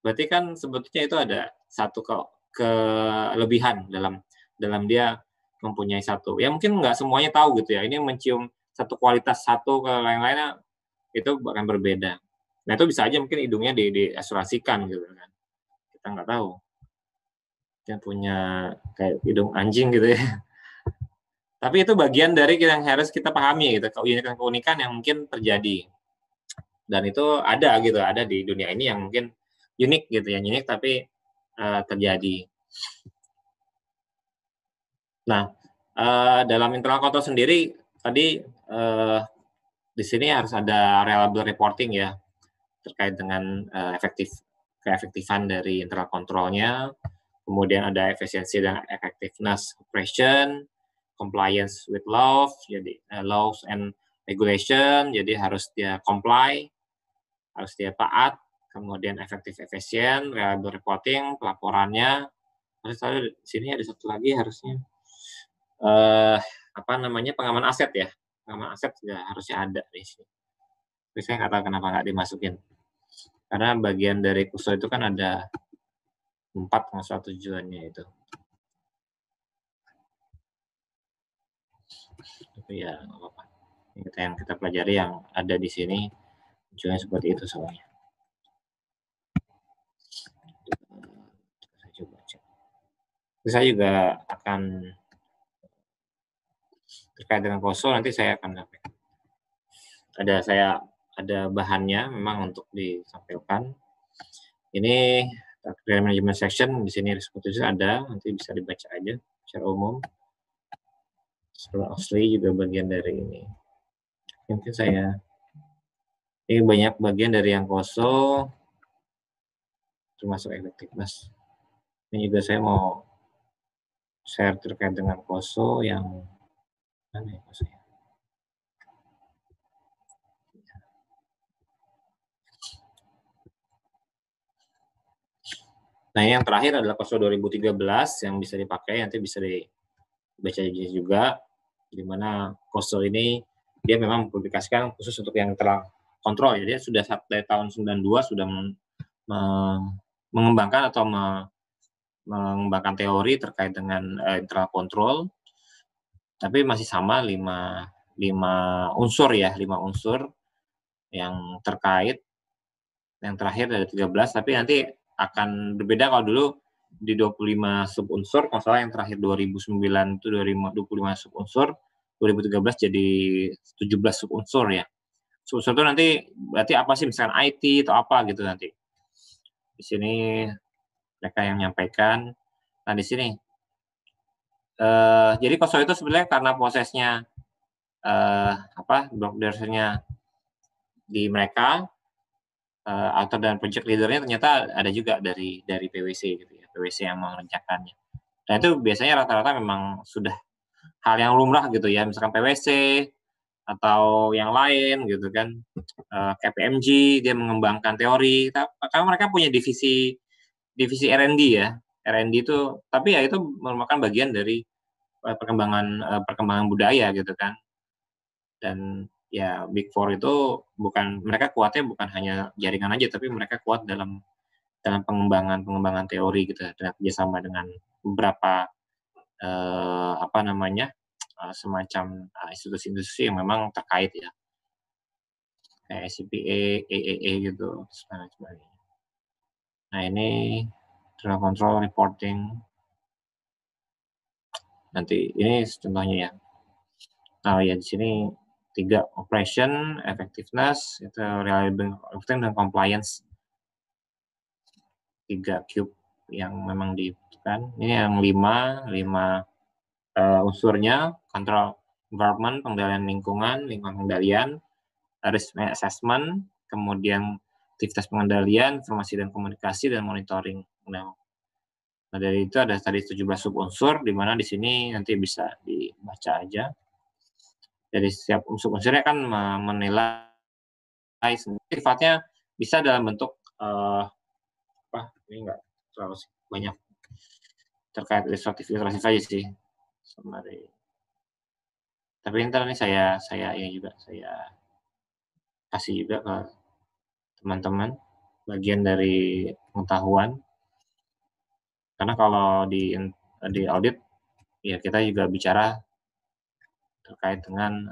Berarti kan sebetulnya itu ada satu kelebihan dalam dia mempunyai satu. Ya mungkin nggak semuanya tahu gitu ya. Ini mencium satu kualitas satu ke lain-lainnya itu akan berbeda. Nah itu bisa aja mungkin hidungnya diasuransikan gitu kan. Kita nggak tahu. Dia punya kayak hidung anjing gitu ya. Tapi itu bagian dari yang harus kita pahami gitu, keunikan yang mungkin terjadi. Dan itu ada di dunia ini yang mungkin unik gitu ya, unik tapi terjadi. Nah, dalam internal control sendiri tadi di sini harus ada reliable reporting ya terkait dengan keefektifan dari internal control-nya, kemudian ada efisiensi dan effectiveness operation, compliance with law, jadi laws and regulation, jadi harus dia comply, harus dia taat kemudian efektif efisien, reliable reporting, pelaporannya. Terus di sini ada satu lagi harusnya pengaman aset ya. Pengaman aset juga harusnya ada di sini. Tapi saya nggak tahu kenapa nggak dimasukin. Karena bagian dari kusel itu kan ada 4 masalah tujuannya itu. Tapi ya nggak apa-apa. Yang kita pelajari yang ada di sini tujuannya seperti itu soalnya. Saya coba cek. Saya juga akan terkait dengan koso nanti saya akan sampaikan. Ada bahannya memang untuk disampaikan. Ini Credit Management Section di sini seperti ada, nanti bisa dibaca aja secara umum. Setelah asli juga bagian dari ini. Mungkin ini banyak bagian dari yang koso termasuk efektivitas. Ini juga saya mau share terkait dengan koso yang mana ya koso ya? Nah, yang terakhir adalah koso 2013 yang bisa dipakai, nanti bisa dibaca juga, di mana koso ini dia memang mempublikasikan khusus untuk yang terkontrol. Jadi dia sudah dari tahun 92 sudah mengembangkan atau mengembangkan teori terkait dengan internal control, tapi masih sama 5 unsur ya, 5 unsur yang terkait. Yang terakhir ada 13, tapi nanti akan berbeda kalau dulu di 25 sub unsur, kalau salah yang terakhir 2009 itu 25 sub unsur, 2013 jadi 17 sub unsur ya. Sub unsur itu nanti berarti apa sih, misalkan IT atau apa gitu nanti. Di sini mereka yang menyampaikan. Nah, di sini jadi koso itu sebenarnya karena prosesnya block dasarnya di mereka, author dan project leadernya ternyata ada juga dari PwC gitu ya, PwC yang mengerjakannya. Nah, itu biasanya rata-rata memang sudah hal yang lumrah gitu ya, misalkan PwC atau yang lain gitu kan, KPMG dia mengembangkan teori, karena mereka punya divisi R&D ya, R&D itu, tapi ya itu merupakan bagian dari perkembangan budaya gitu kan. Dan ya Big Four itu mereka kuatnya bukan hanya jaringan aja, tapi mereka kuat dalam pengembangan teori gitu, dan kerjasama dengan beberapa semacam institusi-institusi yang memang terkait ya, kayak SCPA, AAA gitu, sebagainya. Nah, ini internal control reporting. Nanti ini contohnya ya. Nah, ya di sini 3 operation, effectiveness, itu reliable, dan compliance. 3 cube yang memang dibutuhkan. Ini yang 5 unsurnya: control environment, pengendalian lingkungan pengendalian, risk assessment, kemudian aktivitas pengendalian, informasi dan komunikasi, dan monitoring. Nah, dari itu ada tadi 17 sub unsur, di mana di sini nanti bisa dibaca aja. Dari setiap unsur-unsurnya kan menilai sifatnya bisa dalam bentuk ini enggak terlalu banyak terkait ilustratif aja sih. Tapi ntar ini saya kasih juga ke teman-teman bagian dari pengetahuan, karena kalau di audit ya kita juga bicara terkait dengan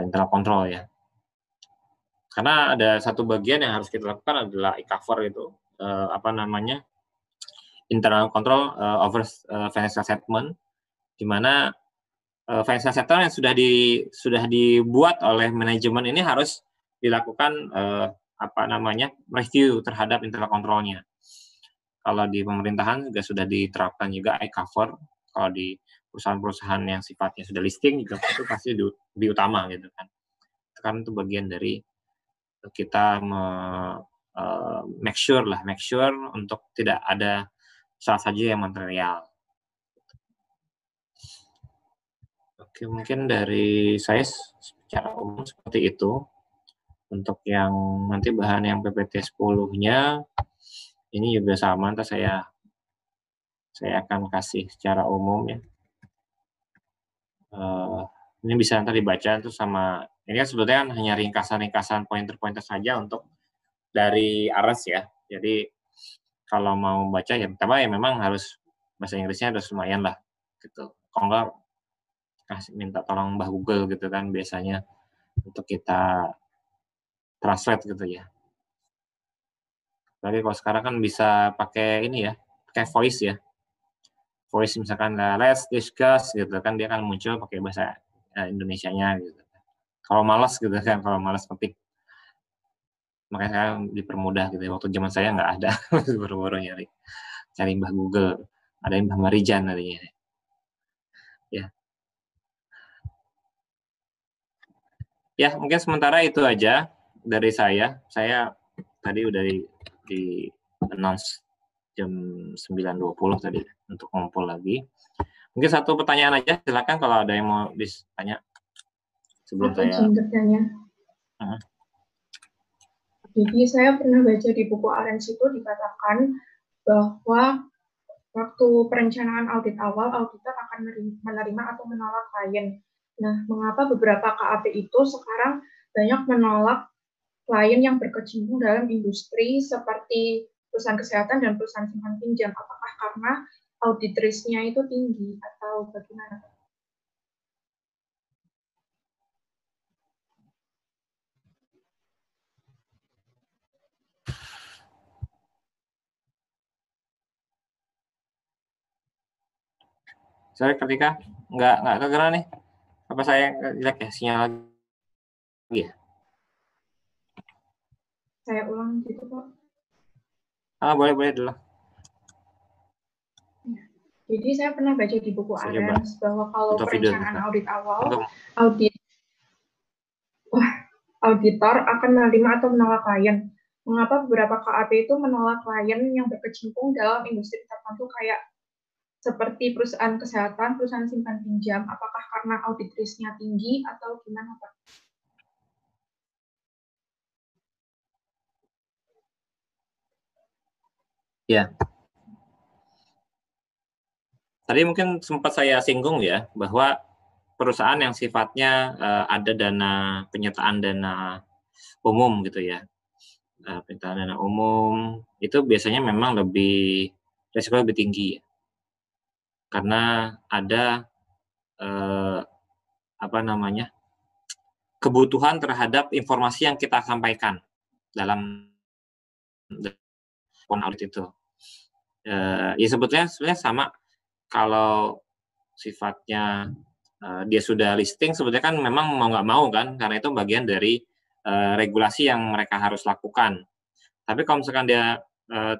internal control ya. Karena ada satu bagian yang harus kita lakukan adalah e-cover itu, internal control over financial statement, di mana financial statement yang sudah dibuat oleh manajemen ini harus dilakukan review terhadap internal controlnya. Kalau di pemerintahan juga sudah diterapkan juga e-cover. Kalau di perusahaan-perusahaan yang sifatnya sudah listing juga itu pasti lebih utama gitu kan. Karena itu bagian dari kita make sure untuk tidak ada salah saja yang material. Oke, mungkin dari saya secara umum seperti itu. Untuk yang nanti bahan yang PPT 10-nya ini juga sama, nanti saya akan kasih secara umum ya. Ini bisa nanti dibaca tuh sama, ini kan sebetulnya kan hanya ringkasan-ringkasan pointer-pointer saja untuk dari ARES ya. Jadi kalau mau baca ya pertama ya memang harus bahasa Inggrisnya harus lumayan lah gitu. Kalau enggak minta tolong Mbah Google gitu kan biasanya untuk kita translate gitu ya. Tapi kalau sekarang kan bisa pakai ini ya, pakai voice ya. Voice misalkan let's discuss gitu kan dia kan muncul pakai bahasa Indonesianya gitu. Kalau malas gitu kan, kalau malas ketik, makanya saya dipermudah gitu. Waktu zaman saya nggak ada, buru-buru cari Mbah Google, ada yang Mbah Marijan tadinya. Ya, ya mungkin sementara itu aja dari saya. Saya tadi udah di announce jam 9.20 tadi untuk ngumpul lagi. Mungkin satu pertanyaan aja, silakan kalau ada yang mau ditanya sebelum Aku saya. izin bertanya. Jadi saya pernah baca di buku Arens itu dikatakan bahwa waktu perencanaan audit awal, auditor akan menerima atau menolak klien. Nah, mengapa beberapa KAP itu sekarang banyak menolak klien yang berkecimpung dalam industri seperti perusahaan kesehatan dan perusahaan simpan pinjam? Apakah karena audit risk-nya itu tinggi atau bagaimana? Saya ketika nggak kedengeran nih, apa saya jelek ya sinyal lagi ya? Saya ulang gitu Pak. Boleh dulu. Jadi saya pernah baca di buku Arens bahwa kalau perencanaan audit awal, auditor akan menerima atau menolak klien. Mengapa beberapa KAP itu menolak klien yang berkecimpung dalam industri tertentu kayak seperti perusahaan kesehatan, perusahaan simpan pinjam? Apakah karena audit risk-nya tinggi atau gimana Pak? Ya. Tadi mungkin sempat saya singgung ya, bahwa perusahaan yang sifatnya ada penyertaan dana umum gitu ya. Penyertaan dana umum itu biasanya memang resiko lebih tinggi ya. Karena ada kebutuhan terhadap informasi yang kita sampaikan dalam audit itu. Ya sebetulnya sama kalau sifatnya dia sudah listing, sebetulnya kan memang mau nggak mau kan, karena itu bagian dari regulasi yang mereka harus lakukan. Tapi kalau misalkan dia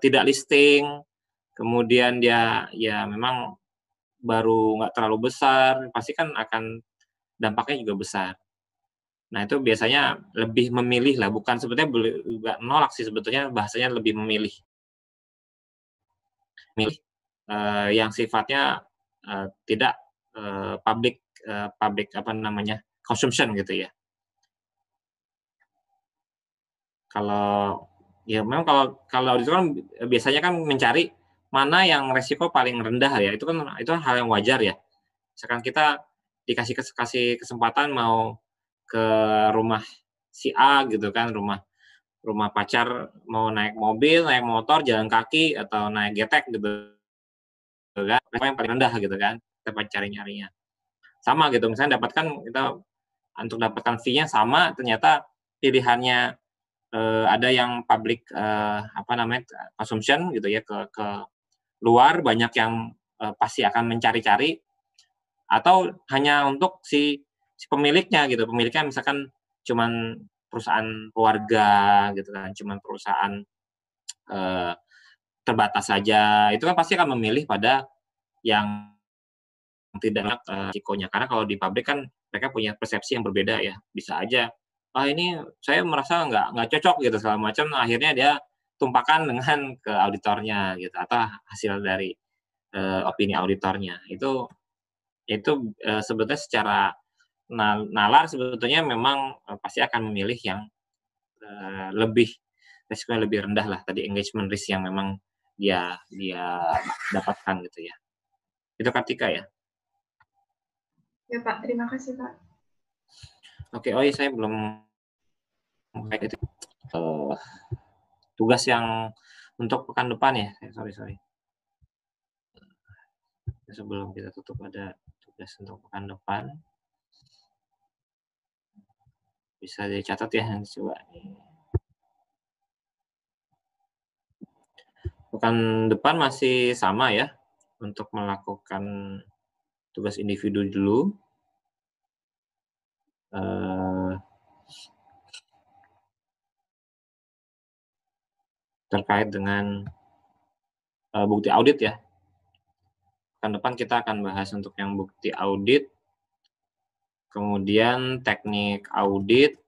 tidak listing, kemudian dia ya memang baru nggak terlalu besar, pasti kan akan dampaknya juga besar. Nah itu biasanya lebih memilih lah, bukan sebetulnya nggak nolak sih sebetulnya, bahasanya lebih memilih yang sifatnya tidak public consumption gitu ya. Kalau ya memang kalau auditor kan biasanya kan mencari mana yang resiko paling rendah ya, itu hal yang wajar ya. Misalkan kita dikasih kesempatan mau ke rumah si A gitu kan, rumah pacar mau naik mobil, naik motor, jalan kaki atau naik getek gitu kan, yang paling rendah gitu kan, kita cari-nyarinya. Sama gitu, misalnya kita untuk dapatkan fee-nya sama, ternyata pilihannya ada yang public consumption gitu ya, ke luar, banyak yang pasti akan mencari-cari, atau hanya untuk si pemiliknya gitu, pemiliknya misalkan cuman perusahaan keluarga gitu kan, cuman perusahaan terbatas saja, itu kan pasti akan memilih pada yang tidak risikonya. Karena kalau di pabrik kan mereka punya persepsi yang berbeda ya, bisa aja, ini saya merasa nggak cocok gitu segala macam, akhirnya dia tumpahkan dengan ke auditornya gitu, atau hasil dari opini auditornya. Itu sebetulnya secara nalar sebetulnya memang pasti akan memilih yang lebih risikonya lebih rendah lah, tadi engagement risk yang memang dia dapatkan gitu ya. Itu Kartika ya. Ya Pak, terima kasih Pak. Oke, oh iya saya belum kayak itu tugas yang untuk pekan depan ya. Sorry. Sebelum kita tutup ada tugas untuk pekan depan. Bisa dicatat ya, coba. Pekan depan masih sama ya, untuk melakukan tugas individu dulu. Terkait dengan bukti audit ya. Pekan depan kita akan bahas untuk yang bukti audit, kemudian teknik audit,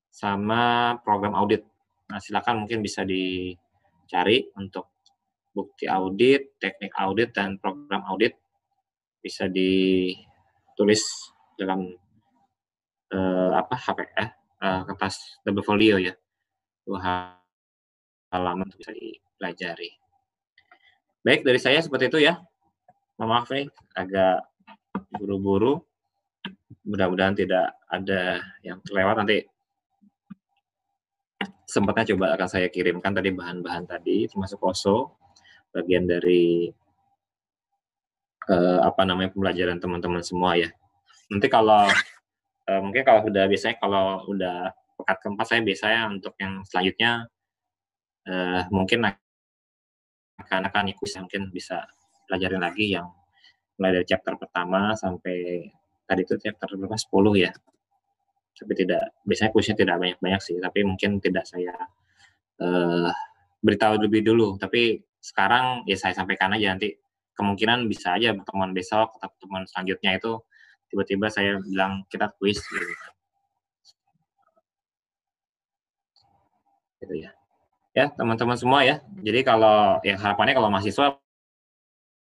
sama program audit. Nah, silakan mungkin bisa dicari untuk bukti audit, teknik audit, dan program audit. Bisa ditulis dalam kertas double folio ya. 2 halaman bisa dipelajari. Baik, dari saya seperti itu ya. Maaf nih, agak buru-buru. Mudah-mudahan tidak ada yang terlewat. Nanti sempatnya coba akan saya kirimkan tadi bahan-bahan tadi, termasuk OSO, bagian dari pembelajaran teman-teman semua ya. Nanti kalau mungkin kalau sudah biasanya kalau udah pekan keempat saya biasanya untuk yang selanjutnya mungkin akan ikut, mungkin bisa pelajarin lagi yang mulai dari chapter pertama sampai tadi itu chapter berapa 10 ya. Tapi biasanya kuisnya tidak banyak-banyak sih, tapi mungkin tidak saya beritahu lebih dulu. Tapi sekarang ya saya sampaikan aja, nanti kemungkinan bisa aja pertemuan besok atau pertemuan selanjutnya itu tiba-tiba saya bilang kita kuis gitu ya. Ya, teman-teman semua ya. Jadi kalau ya harapannya kalau mahasiswa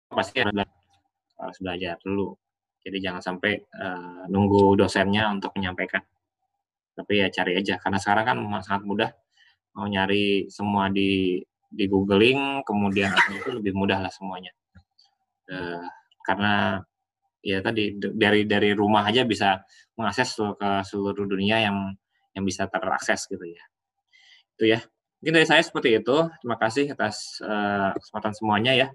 pasti harus belajar dulu. Jadi jangan sampai nunggu dosennya untuk menyampaikan. Tapi ya cari aja, karena sekarang kan sangat mudah, mau nyari semua di googling, kemudian itu lebih mudah lah semuanya. Karena ya tadi dari rumah aja bisa mengakses ke seluruh dunia yang bisa terakses gitu ya. Itu ya. Mungkin dari saya seperti itu. Terima kasih atas kesempatan semuanya ya.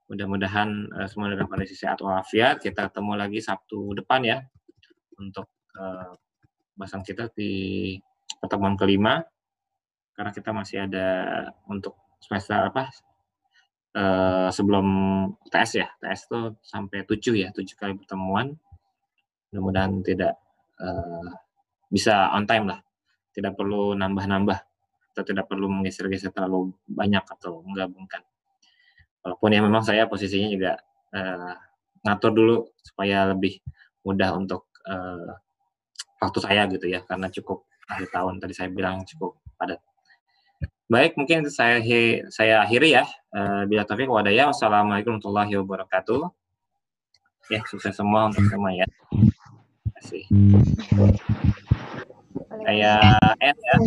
Mudah-mudahan semua dalam kondisi sehat walafiat. Kita ketemu lagi Sabtu depan ya untuk bahasan kita di pertemuan kelima. Karena kita masih ada untuk semester sebelum TS ya. TS itu sampai 7 ya, 7 kali pertemuan. Mudah-mudahan tidak bisa on time lah. Tidak perlu nambah-nambah atau tidak perlu menggeser-geser terlalu banyak atau menggabungkan. Walaupun ya memang saya posisinya juga ngatur dulu supaya lebih mudah untuk waktu saya gitu ya, karena cukup akhir tahun tadi saya bilang cukup padat. Baik, mungkin saya akhiri ya. Bila taufik wa hidayah. Wassalamualaikum warahmatullahi wabarakatuh. Ya, sukses semua untuk semua ya. Terima kasih. Saya end ya.